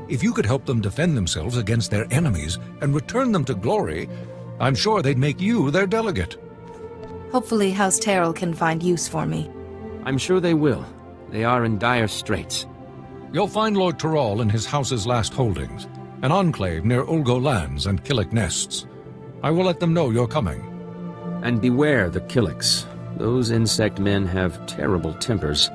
If you could help them defend themselves against their enemies and return them to glory, I'm sure they'd make you their delegate. Hopefully House Tyrrell can find use for me. I'm sure they will. They are in dire straits. You'll find Lord Tyrrell in his house's last holdings, an enclave near Ulgo lands and Killik nests. I will let them know you're coming. And beware the Killiks. Those insect men have terrible tempers.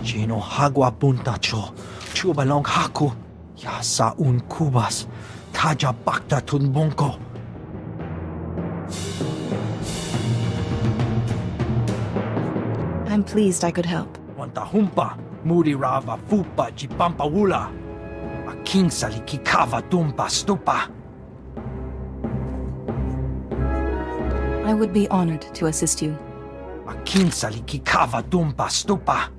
Gino hagwa buntacho, chubalong haku, yasa un kubas, taja bakta tunbonko. I'm pleased I could help. Wantahumpa, muri rava fupa jipampa wula. Aking salikikava tumpa stupa. I would be honored to assist you. Aking salikikava tumpa stupa.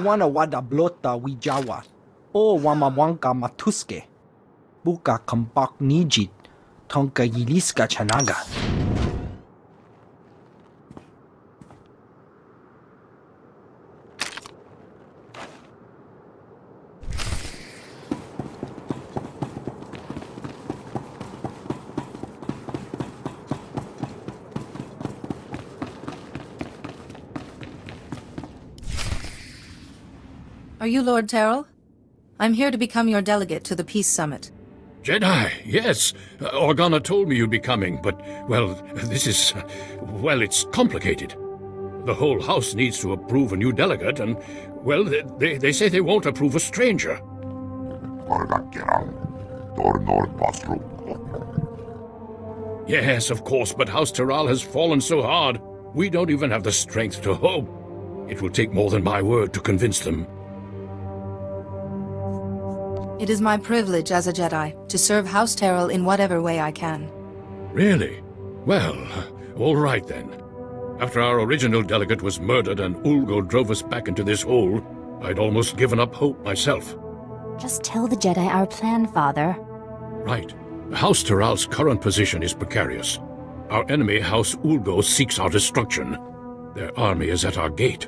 Wana wada blota wijawa, o wamawanka matuske, buka kampak nijit, tonka yiliska chanaga. Are you Lord Terrell? I'm here to become your delegate to the Peace Summit. Jedi, yes. Organa told me you'd be coming, but, well, this is... well, it's complicated. The whole house needs to approve a new delegate, and, well, they say they won't approve a stranger. Yes, of course, but House Terral has fallen so hard, we don't even have the strength to hope. It will take more than my word to convince them. It is my privilege as a Jedi to serve House Terrell in whatever way I can. Really? Well, all right then. After our original delegate was murdered and Ulgo drove us back into this hole, I'd almost given up hope myself. Just tell the Jedi our plan, Father. Right. House Terrell's current position is precarious. Our enemy, House Ulgo, seeks our destruction. Their army is at our gate.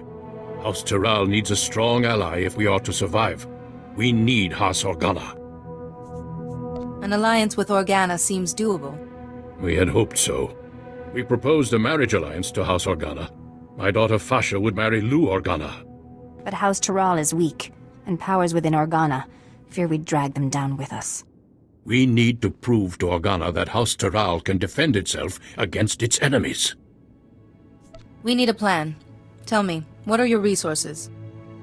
House Terrell needs a strong ally if we are to survive. We need House Organa. An alliance with Organa seems doable. We had hoped so. We proposed a marriage alliance to House Organa. My daughter Fasha would marry Lou Organa. But House Terrell is weak, and powers within Organa. Fear we'd drag them down with us. We need to prove to Organa that House Terrell can defend itself against its enemies. We need a plan. Tell me, what are your resources?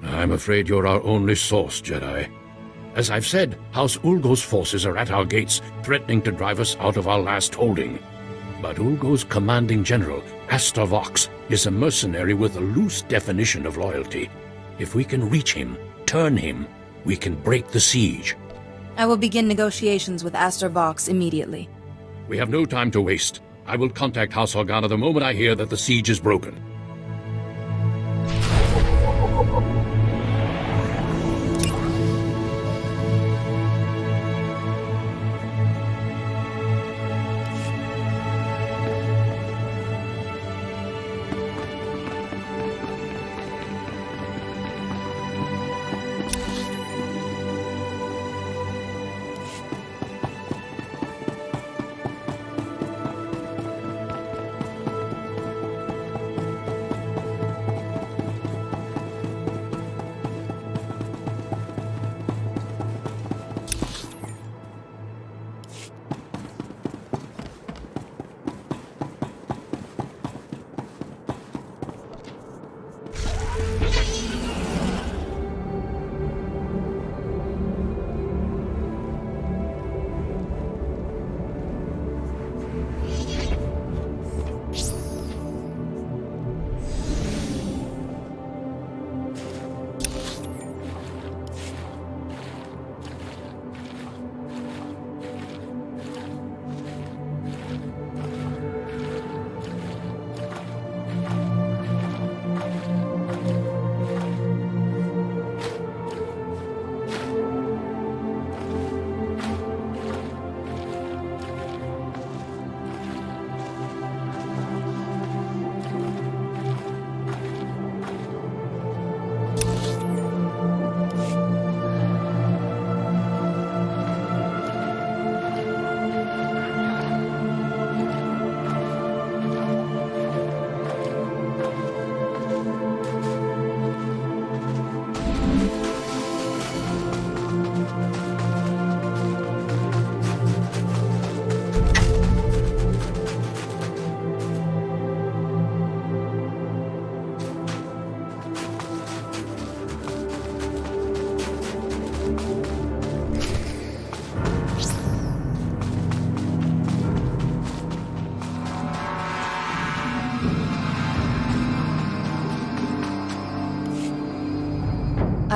I'm afraid you're our only source, Jedi. As I've said, House Ulgo's forces are at our gates, threatening to drive us out of our last holding. But Ulgo's commanding general, Astor Vox, is a mercenary with a loose definition of loyalty. If we can reach him, turn him, we can break the siege. I will begin negotiations with Astor Vox immediately. We have no time to waste. I will contact House Organa the moment I hear that the siege is broken.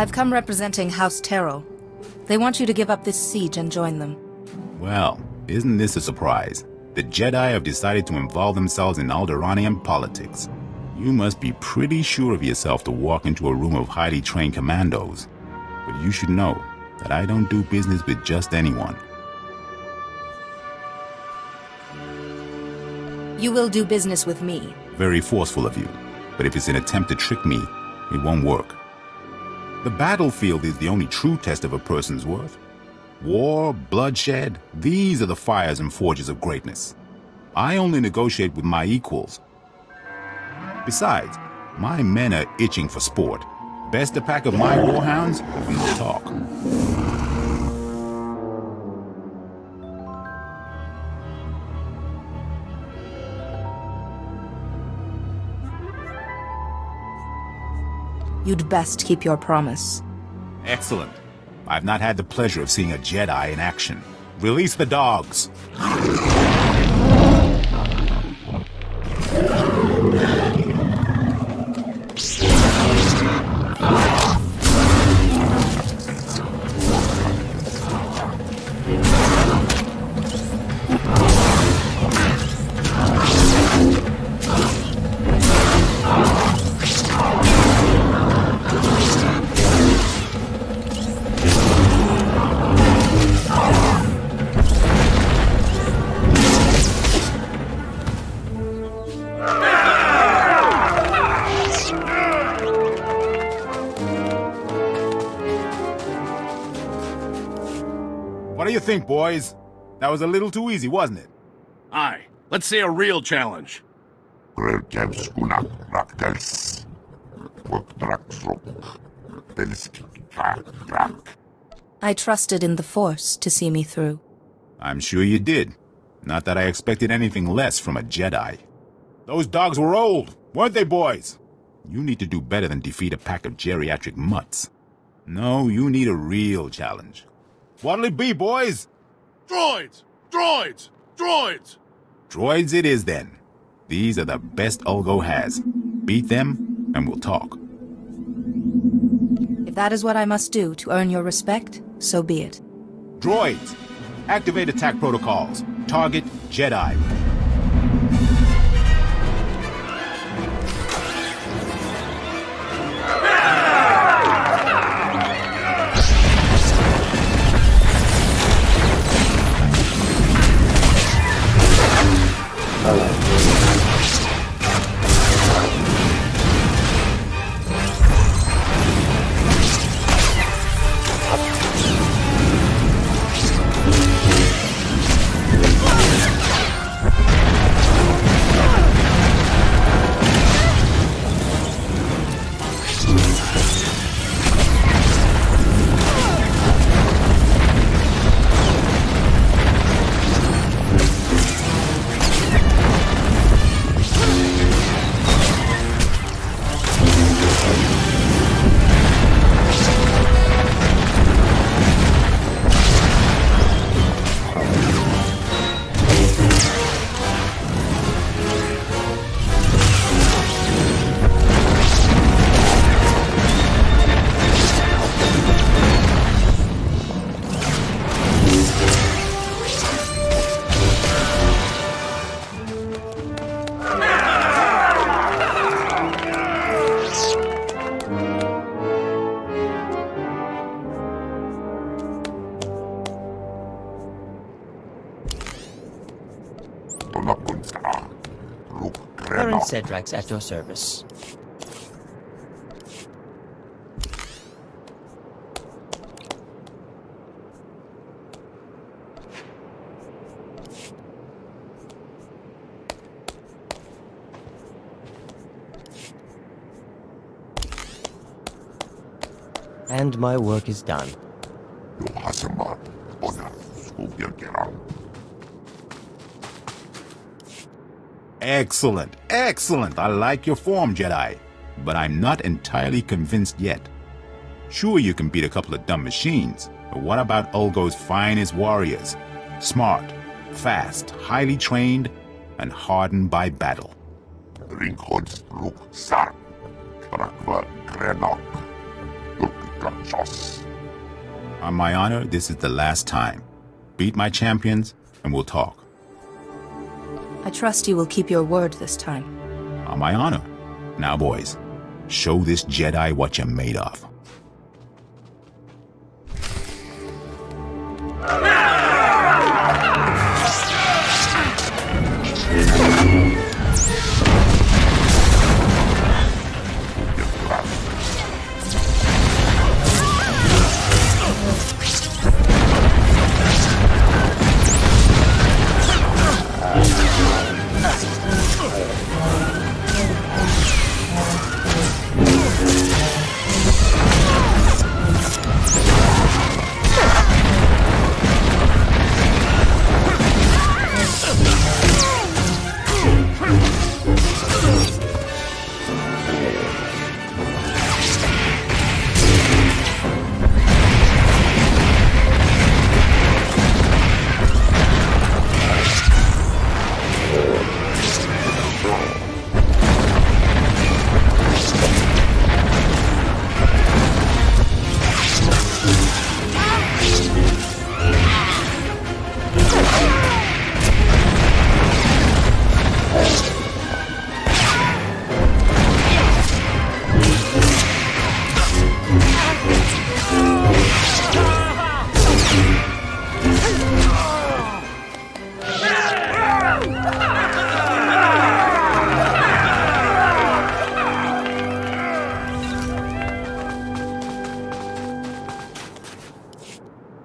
I've come representing House Terrell. They want you to give up this siege and join them. Well, isn't this a surprise? The Jedi have decided to involve themselves in Alderanian politics. You must be pretty sure of yourself to walk into a room of highly trained commandos. But you should know that I don't do business with just anyone. You will do business with me. Very forceful of you. But if it's an attempt to trick me, it won't work. The battlefield is the only true test of a person's worth. War, bloodshed, these are the fires and forges of greatness. I only negotiate with my equals. Besides, my men are itching for sport. Best a pack of my warhounds from the talk. You'd best keep your promise. Excellent. I've not had the pleasure of seeing a Jedi in action. Release the dogs! What do you think, boys? That was a little too easy, wasn't it? Aye. Let's see a real challenge. I trusted in the Force to see me through. I'm sure you did. Not that I expected anything less from a Jedi. Those dogs were old, weren't they, boys? You need to do better than defeat a pack of geriatric mutts. No, you need a real challenge. What'll it be, boys? Droids! Droids! Droids! Droids it is, then. These are the best Ulgo has. Beat them, and we'll talk. If that is what I must do to earn your respect, so be it. Droids! Activate attack protocols. Target Jedi. Baron Cedrax at your service. And my work is done. Excellent, excellent. I like your form, Jedi. But I'm not entirely convinced yet. Sure, you can beat a couple of dumb machines, but what about Ulgo's finest warriors? Smart, fast, highly trained, and hardened by battle. On my honor, this is the last time. Beat my champions, and we'll talk. I trust you will keep your word this time. On my honor. Now, boys, show this Jedi what you're made of.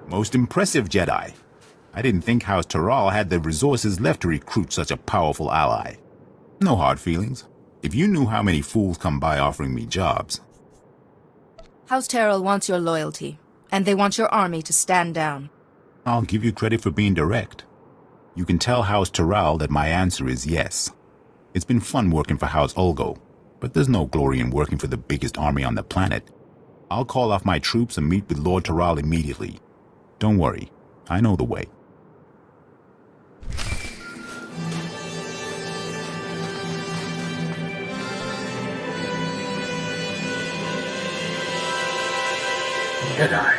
Most impressive, Jedi. I didn't think House Terral had the resources left to recruit such a powerful ally. No hard feelings. If you knew how many fools come by offering me jobs. House Terral wants your loyalty, and they want your army to stand down. I'll give you credit for being direct. You can tell House Terral that my answer is yes. It's been fun working for House Ulgo, but there's no glory in working for the biggest army on the planet. I'll call off my troops and meet with Lord Terral immediately. Don't worry, I know the way. Jedi,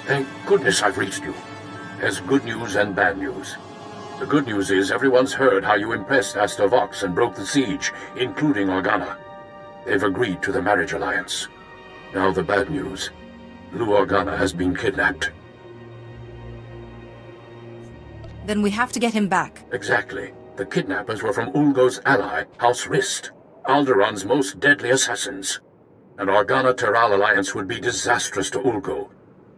thank goodness I've reached you. There's good news and bad news. The good news is everyone's heard how you impressed Asta Vox and broke the siege, including Organa. They've agreed to the marriage alliance. Now the bad news. Lou Organa has been kidnapped. Then we have to get him back. Exactly. The kidnappers were from Ulgo's ally, House Rist, Alderaa's most deadly assassins. An Organa-Terral alliance would be disastrous to Ulgo.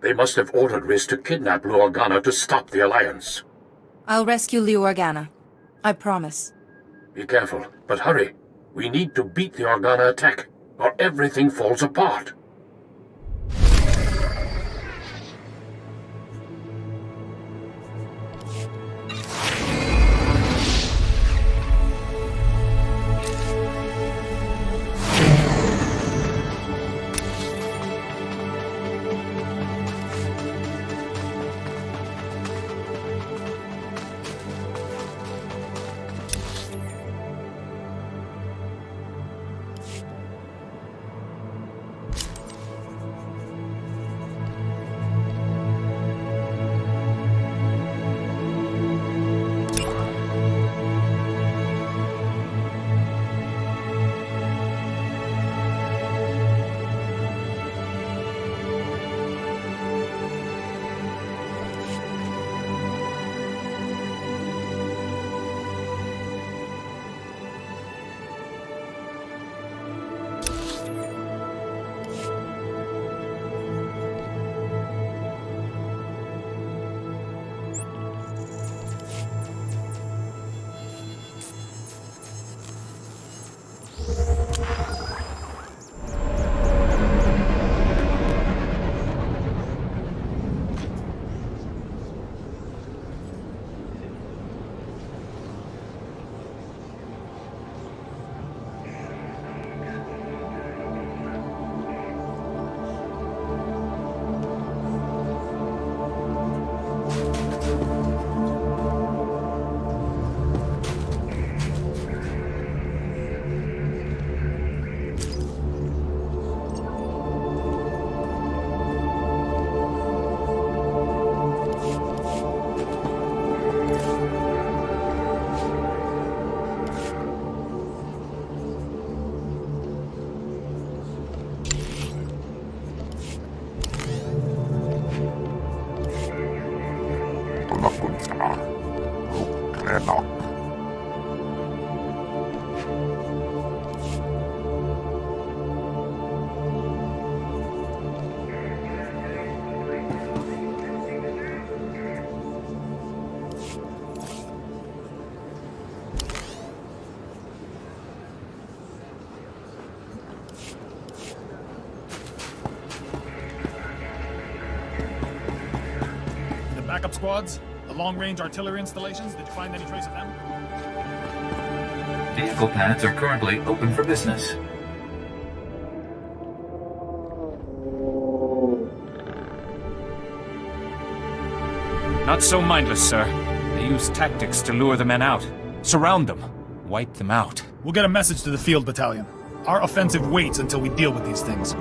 They must have ordered Rist to kidnap Lou Organa to stop the alliance. I'll rescue Lou Organa. I promise. Be careful, but hurry. We need to beat the Organa attack, or everything falls apart. Backup squads? The long-range artillery installations? Did you find any trace of them? Vehicle pads are currently open for business. Not so mindless, sir. They use tactics to lure the men out. Surround them. Wipe them out. We'll get a message to the field battalion. Our offensive waits until we deal with these things.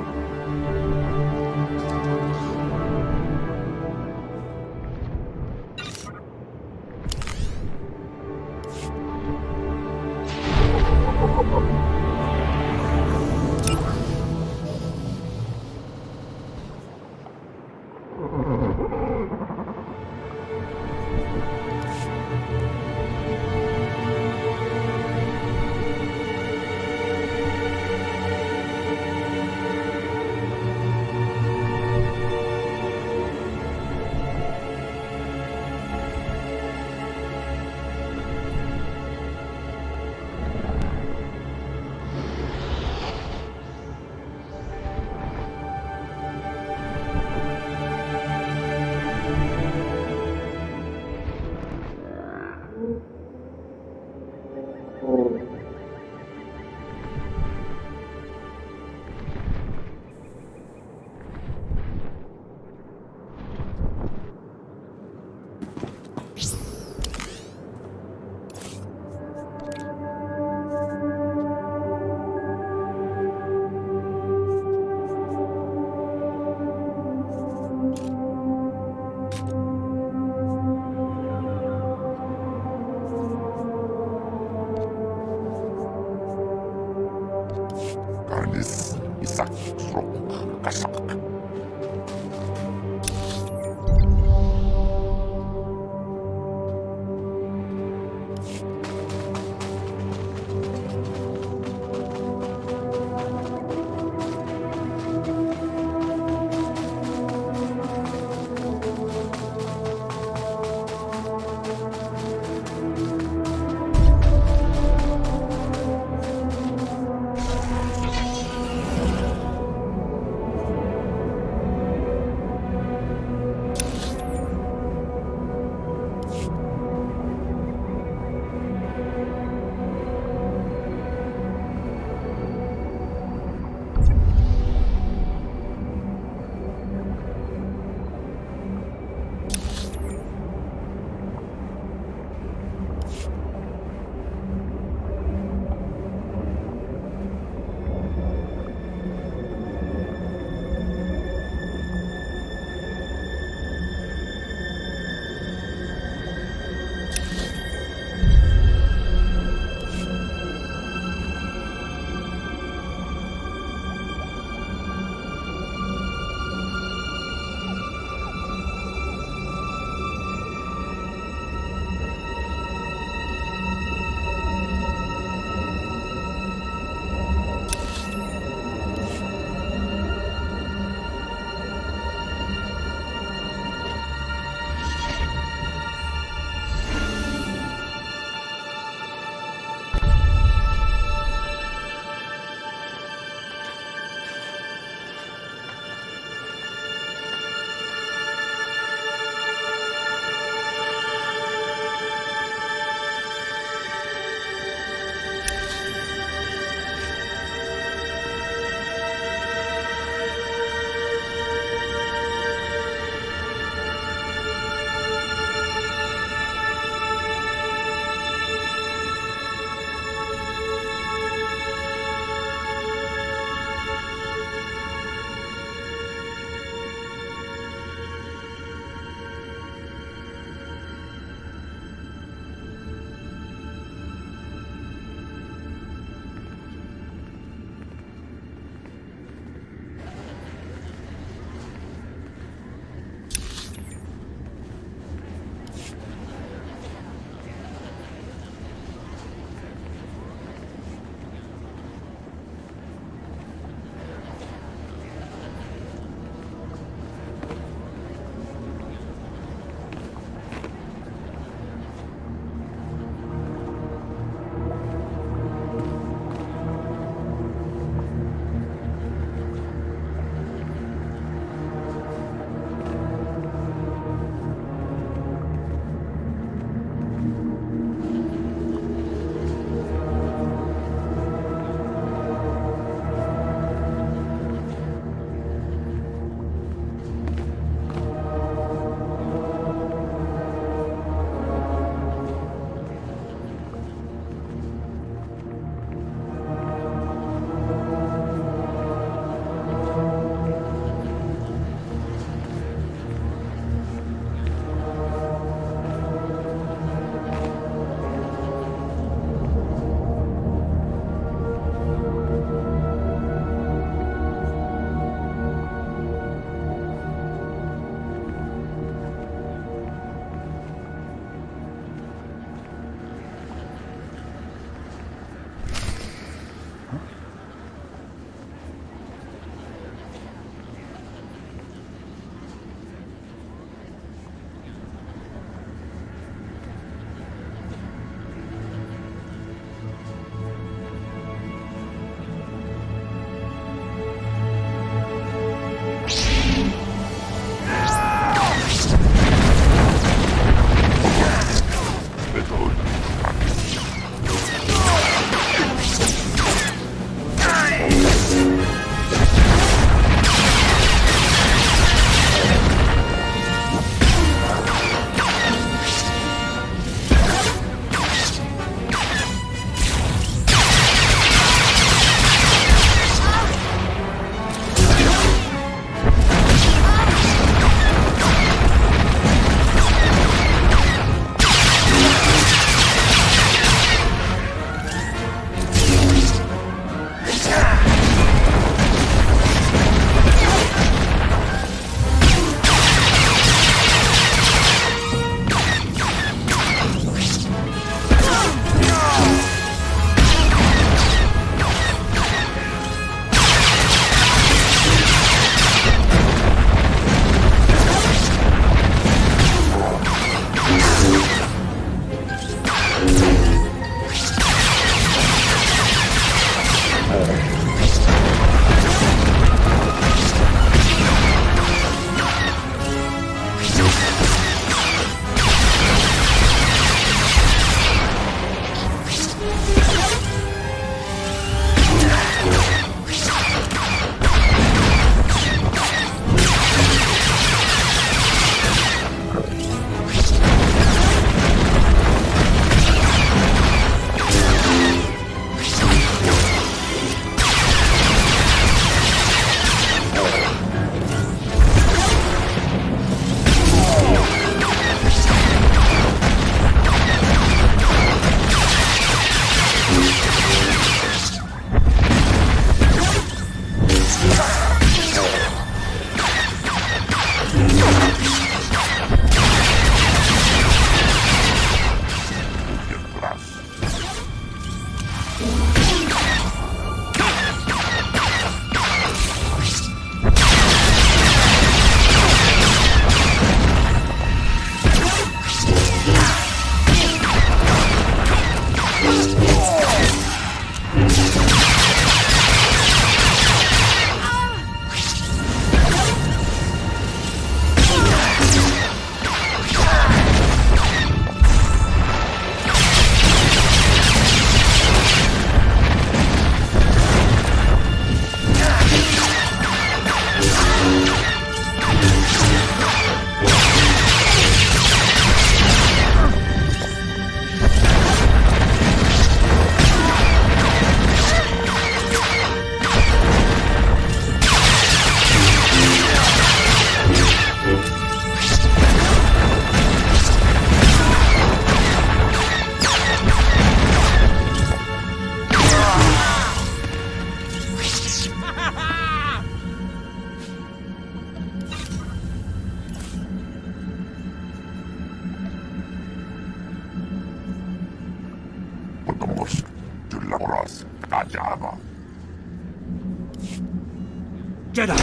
Jedi!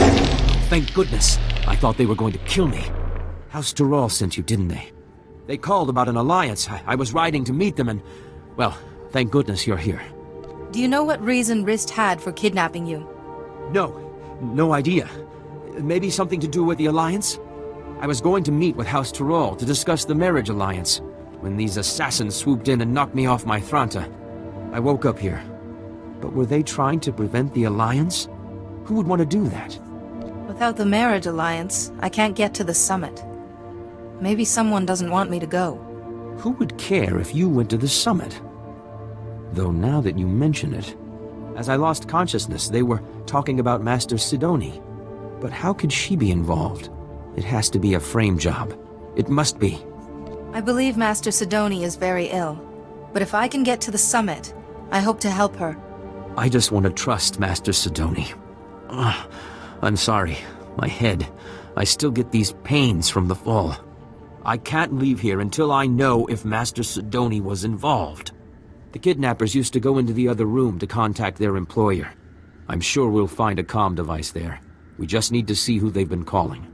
Thank goodness. I thought they were going to kill me. House Tyrrell sent you, didn't they? They called about an alliance. I was riding to meet them and... well, thank goodness you're here. Do you know what reason Rist had for kidnapping you? No idea. Maybe something to do with the alliance? I was going to meet with House Tyrrell to discuss the marriage alliance, when these assassins swooped in and knocked me off my Thranta. I woke up here. But were they trying to prevent the alliance? Who would want to do that? Without the marriage alliance, I can't get to the summit. Maybe someone doesn't want me to go. Who would care if you went to the summit? Though now that you mention it, as I lost consciousness, they were talking about Master Sidoni. But how could she be involved? It has to be a frame job. It must be. I believe Master Sidoni is very ill. But if I can get to the summit, I hope to help her. I just want to trust Master Sidoni. I'm sorry. My head. I still get these pains from the fall. I can't leave here until I know if Master Sidoni was involved. The kidnappers used to go into the other room to contact their employer. I'm sure we'll find a comm device there. We just need to see who they've been calling.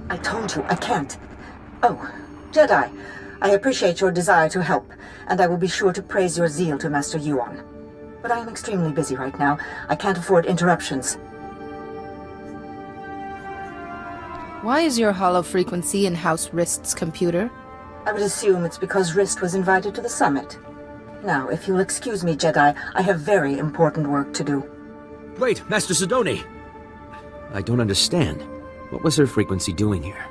I told you, I can't. Oh, Jedi, I appreciate your desire to help, and I will be sure to praise your zeal to Master Yuan. But I am extremely busy right now. I can't afford interruptions. Why is your hollow frequency in House Rist's computer? I would assume it's because Rist was invited to the summit. Now, if you'll excuse me, Jedi, I have very important work to do. Wait, Master Sidoni! I don't understand. What was her frequency doing here?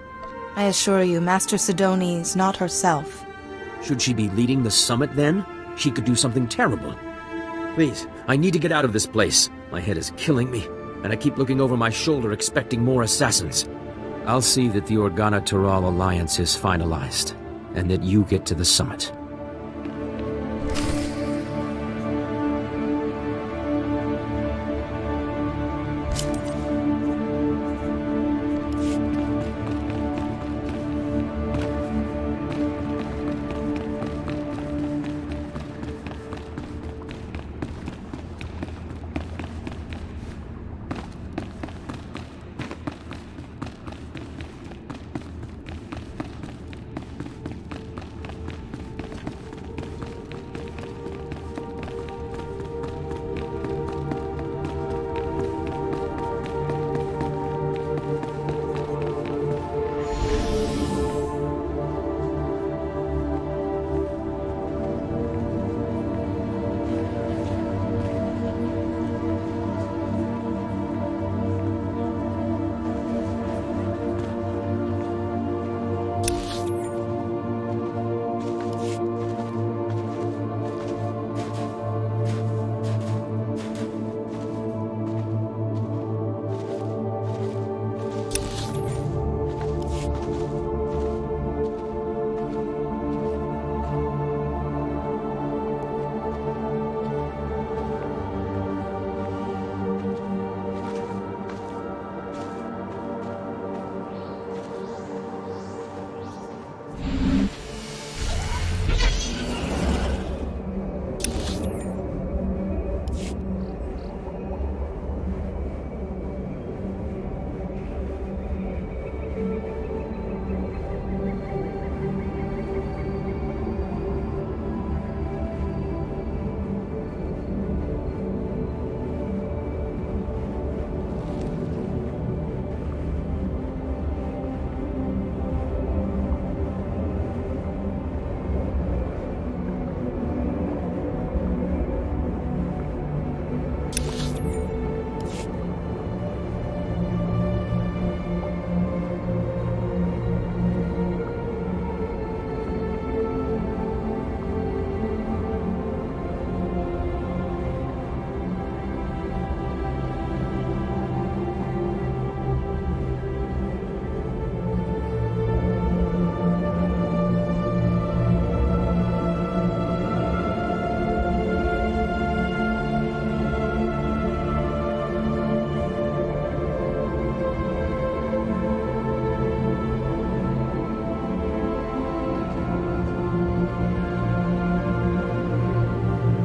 I assure you, Master Sidoni is not herself. Should she be leading the summit, then? She could do something terrible. Please, I need to get out of this place. My head is killing me, and I keep looking over my shoulder expecting more assassins. I'll see that the Organa-Taral alliance is finalized, and that you get to the summit.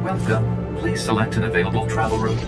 Welcome. Please select an available travel route.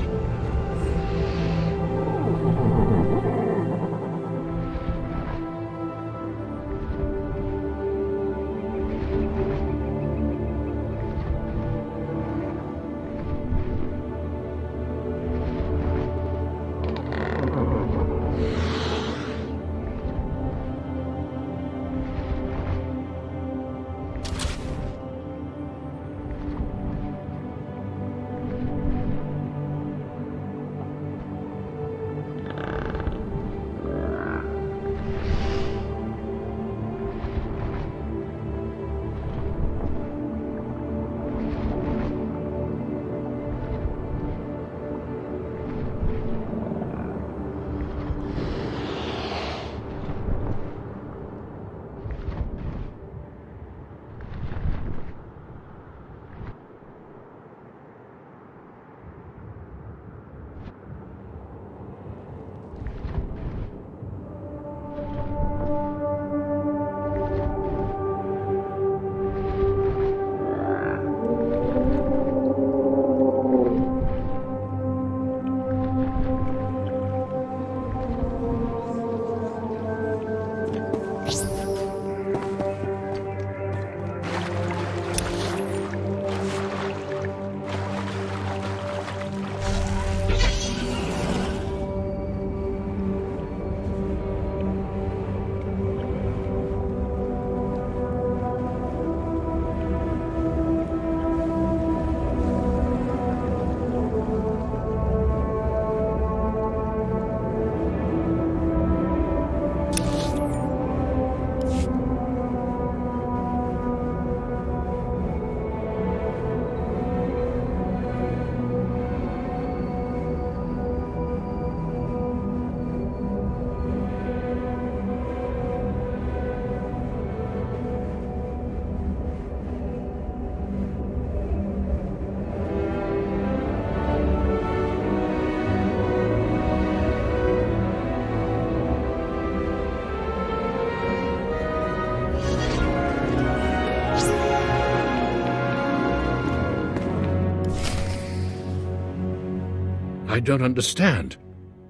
I don't understand.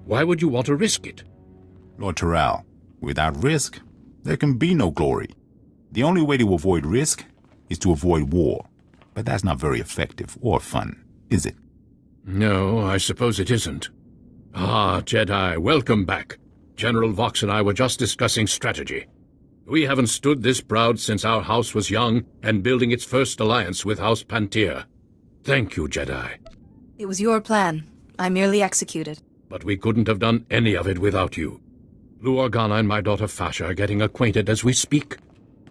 Why would you want to risk it? Lord Terrell, without risk, there can be no glory. The only way to avoid risk is to avoid war. But that's not very effective or fun, is it? No, I suppose it isn't. Ah, Jedi, welcome back. General Vox and I were just discussing strategy. We haven't stood this proud since our house was young and building its first alliance with House Pantir. Thank you, Jedi. It was your plan. I merely executed. But we couldn't have done any of it without you. Lou Organa and my daughter Fasha are getting acquainted as we speak.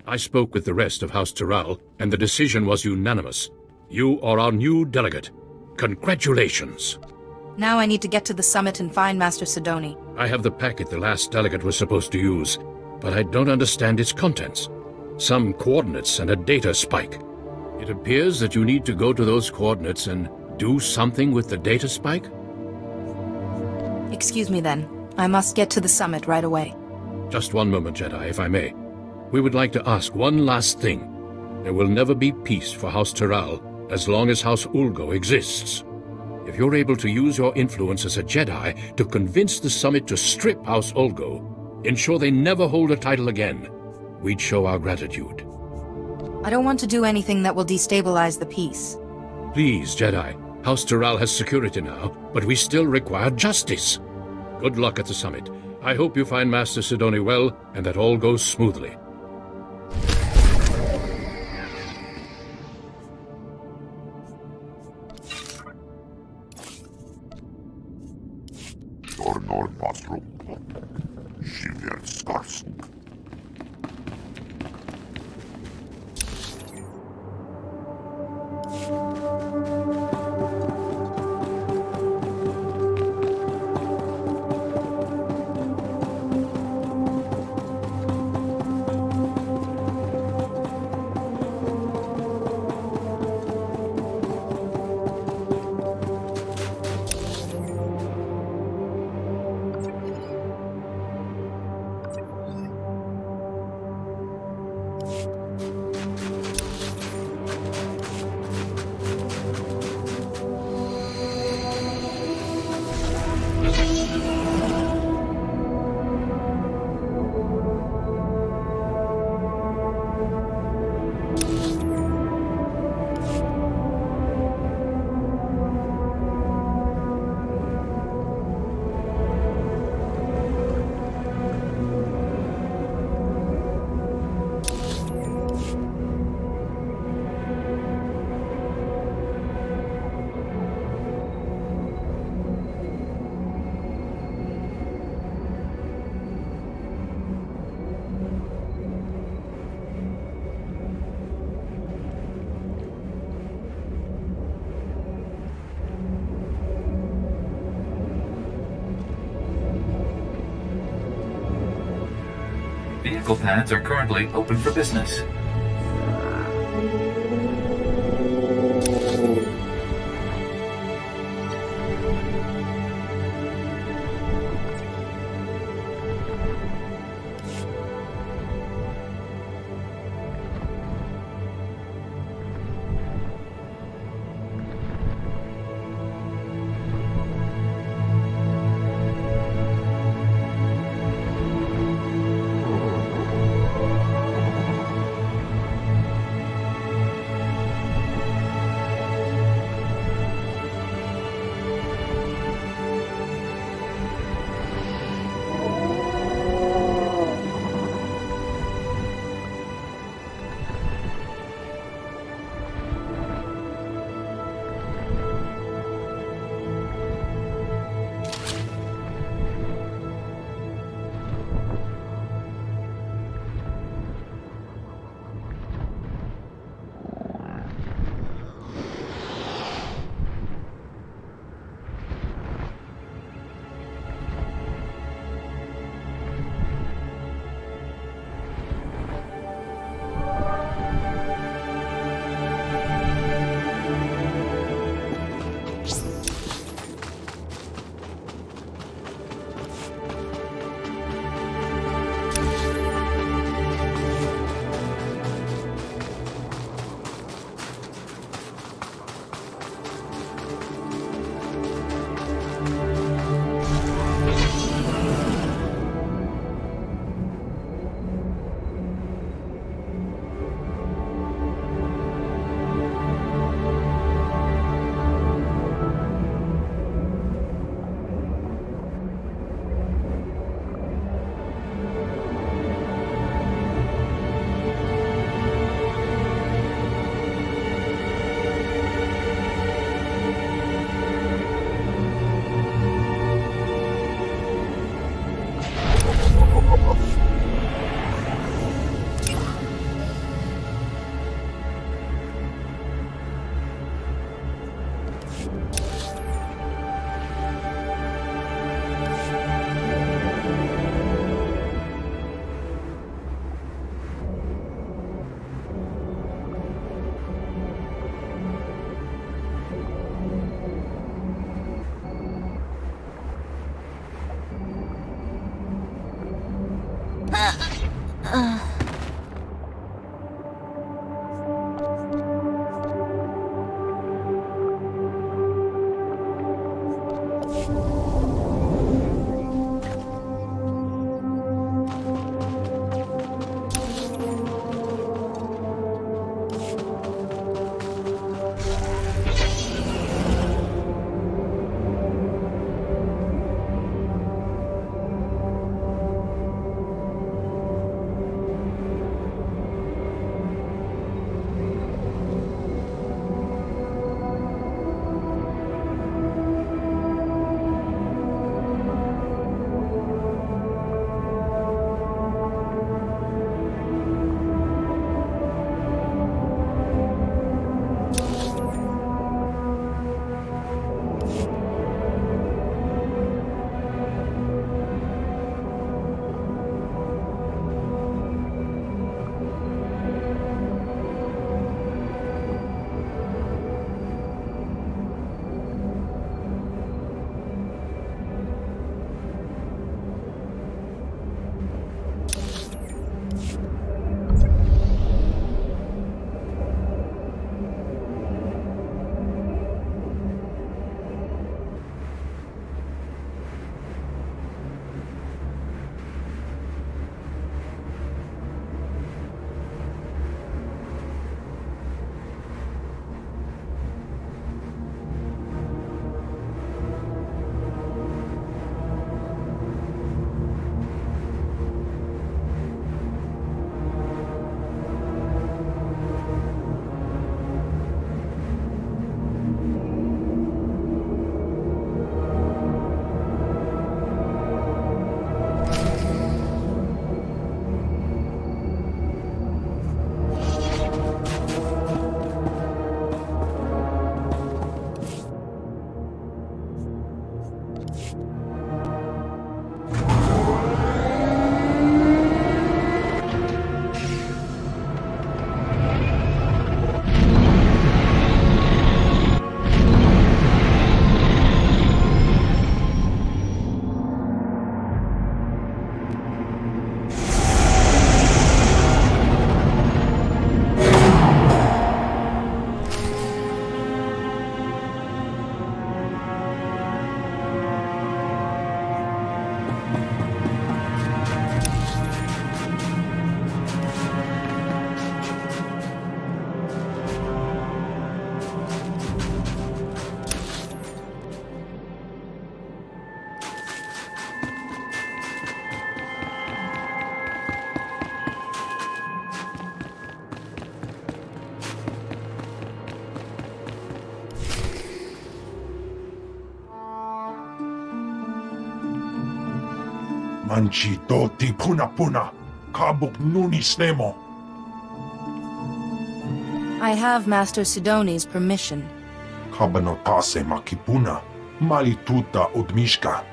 I spoke with the rest of House Terral, and the decision was unanimous. You are our new delegate. Congratulations. Now I need to get to the summit and find Master Sidoni. I have the packet the last delegate was supposed to use, but I don't understand its contents. Some coordinates and a data spike. It appears that you need to go to those coordinates and do something with the data spike? Excuse me then. I must get to the summit right away. Just one moment, Jedi, if I may. We would like to ask one last thing. There will never be peace for House Terral as long as House Ulgo exists. If you're able to use your influence as a Jedi to convince the summit to strip House Ulgo, ensure they never hold a title again, we'd show our gratitude. I don't want to do anything that will destabilize the peace. Please, Jedi. House Terral has security now, but we still require justice. Good luck at the summit. I hope you find Master Sidoni well, and that all goes smoothly. Tornor Nostrum. Shiver Skars. Vehicle pads are currently open for business. Manchi doti puna puna, kabuk nuni snemo. I have Master Sidoni's permission. Kabanotase makipuna, malituta udmishka.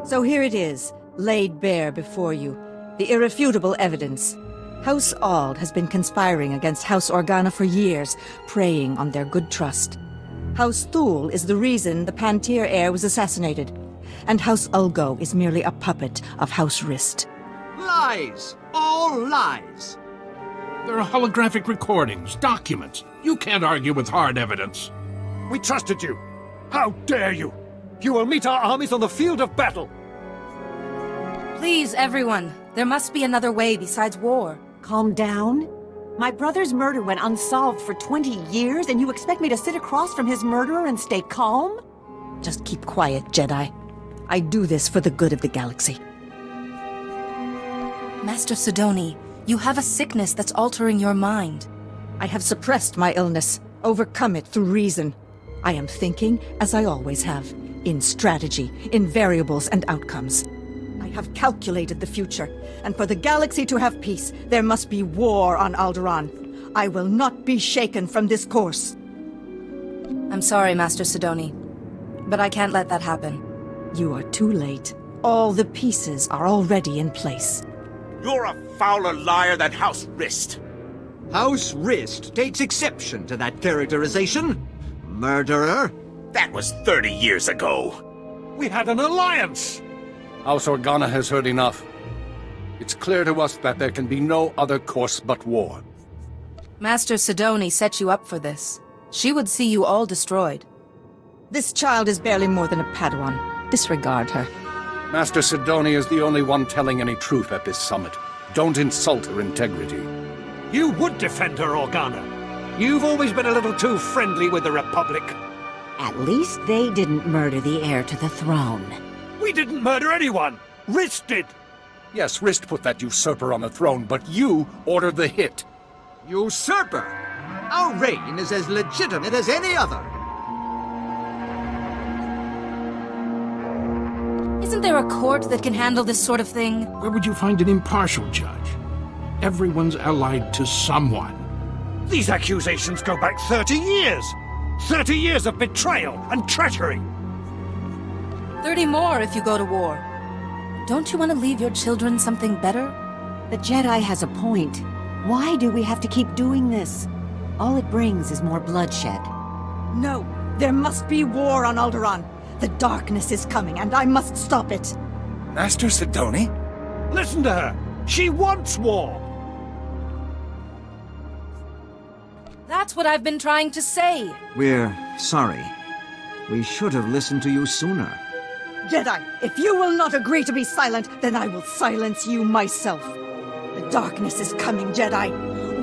So here it is, laid bare before you. The irrefutable evidence. House Ald has been conspiring against House Organa for years, preying on their good trust. House Thule is the reason the Pantir heir was assassinated. And House Ulgo is merely a puppet of House Rist. Lies! All lies! There are holographic recordings, documents. You can't argue with hard evidence. We trusted you. How dare you? You will meet our armies on the field of battle. Please, everyone. There must be another way besides war. Calm down. My brother's murder went unsolved for 20 years, and you expect me to sit across from his murderer and stay calm? Just keep quiet, Jedi. I do this for the good of the galaxy. Master Sidoni, you have a sickness that's altering your mind. I have suppressed my illness, overcome it through reason. I am thinking, as I always have, in strategy, in variables and outcomes. I have calculated the future, and for the galaxy to have peace, there must be war on Альдераан. I will not be shaken from this course. I'm sorry, Master Sidoni, but I can't let that happen. You are too late. All the pieces are already in place. You're a fouler liar than House Rist. House Rist takes exception to that characterization. Murderer? That was 30 years ago. We had an alliance! House Organa has heard enough. It's clear to us that there can be no other course but war. Master Sidoni set you up for this. She would see you all destroyed. This child is barely more than a Padawan. Disregard her. Master Sidoni is the only one telling any truth at this summit. Don't insult her integrity. You would defend her, Organa. You've always been a little too friendly with the Republic. At least they didn't murder the heir to the throne. We didn't murder anyone! Rist did! Yes, Rist put that usurper on the throne, but you ordered the hit. Usurper? Our reign is as legitimate as any other. Isn't there a court that can handle this sort of thing? Where would you find an impartial judge? Everyone's allied to someone. These accusations go back 30 years! 30 years of betrayal and treachery! 30 more if you go to war. Don't you want to leave your children something better? The Jedi has a point. Why do we have to keep doing this? All it brings is more bloodshed. No, there must be war on Альдераан. The darkness is coming, and I must stop it. Master Sidoni? Listen to her! She wants war! That's what I've been trying to say. We're sorry. We should have listened to you sooner. Jedi, if you will not agree to be silent, then I will silence you myself. The darkness is coming, Jedi.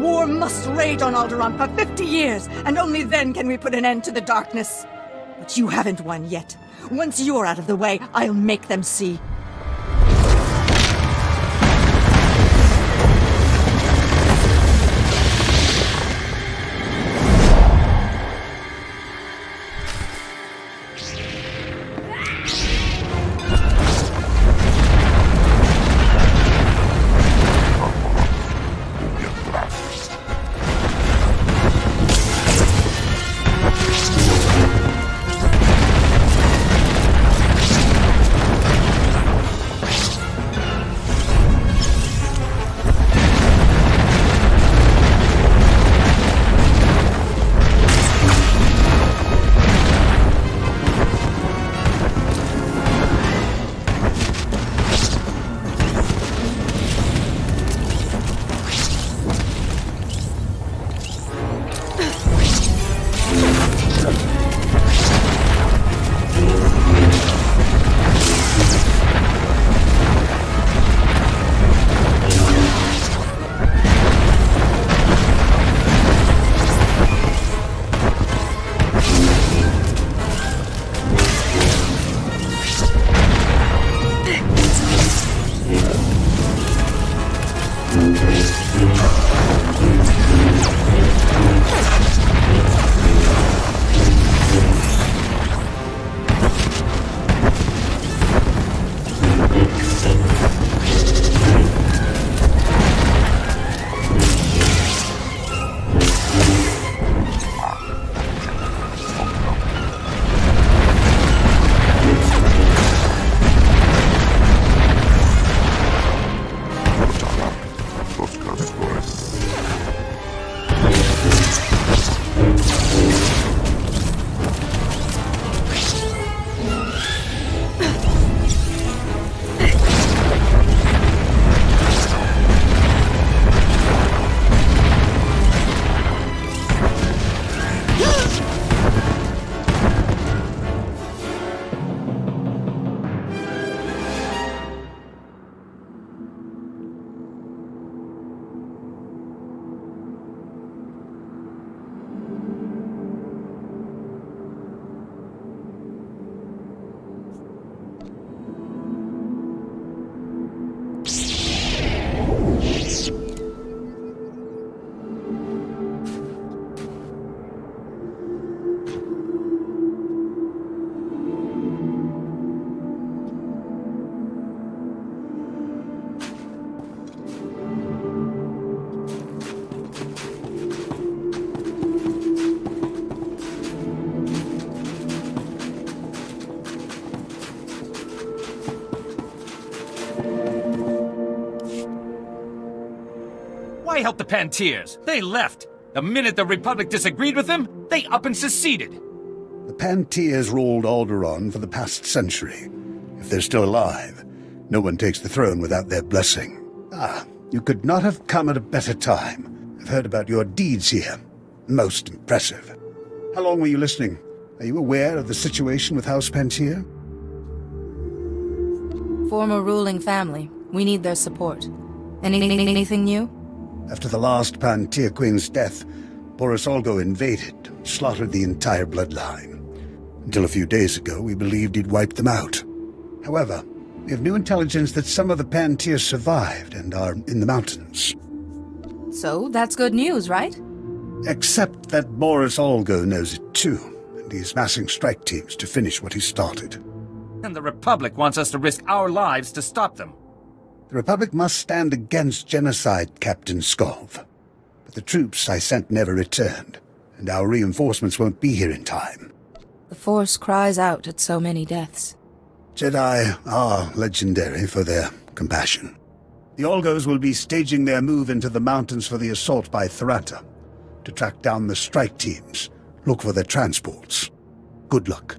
War must rage on Альдераан for 50 years, and only then can we put an end to the darkness. But you haven't won yet. Once you're out of the way, I'll make them see. They helped the Pantiers. They left. The minute the Republic disagreed with them, they up and seceded. The Pantiers ruled Alderaan for the past century. If they're still alive, no one takes the throne without their blessing. Ah, you could not have come at a better time. I've heard about your deeds here. Most impressive. How long were you listening? Are you aware of the situation with House Pantier? Former ruling family. We need their support. Anything new? After the last Pantier Queen's death, Boris Olgo invaded, slaughtered the entire bloodline. Until a few days ago, we believed he'd wiped them out. However, we have new intelligence that some of the Pantiers survived and are in the mountains. So, that's good news, right? Except that Boris Olgo knows it too, and he's massing strike teams to finish what he started. And the Republic wants us to risk our lives to stop them. The Republic must stand against genocide, Captain Skov. But the troops I sent never returned, and our reinforcements won't be here in time. The Force cries out at so many deaths. Jedi are legendary for their compassion. The Olgos will be staging their move into the mountains for the assault by Thrata, to track down the strike teams, look for their transports. Good luck.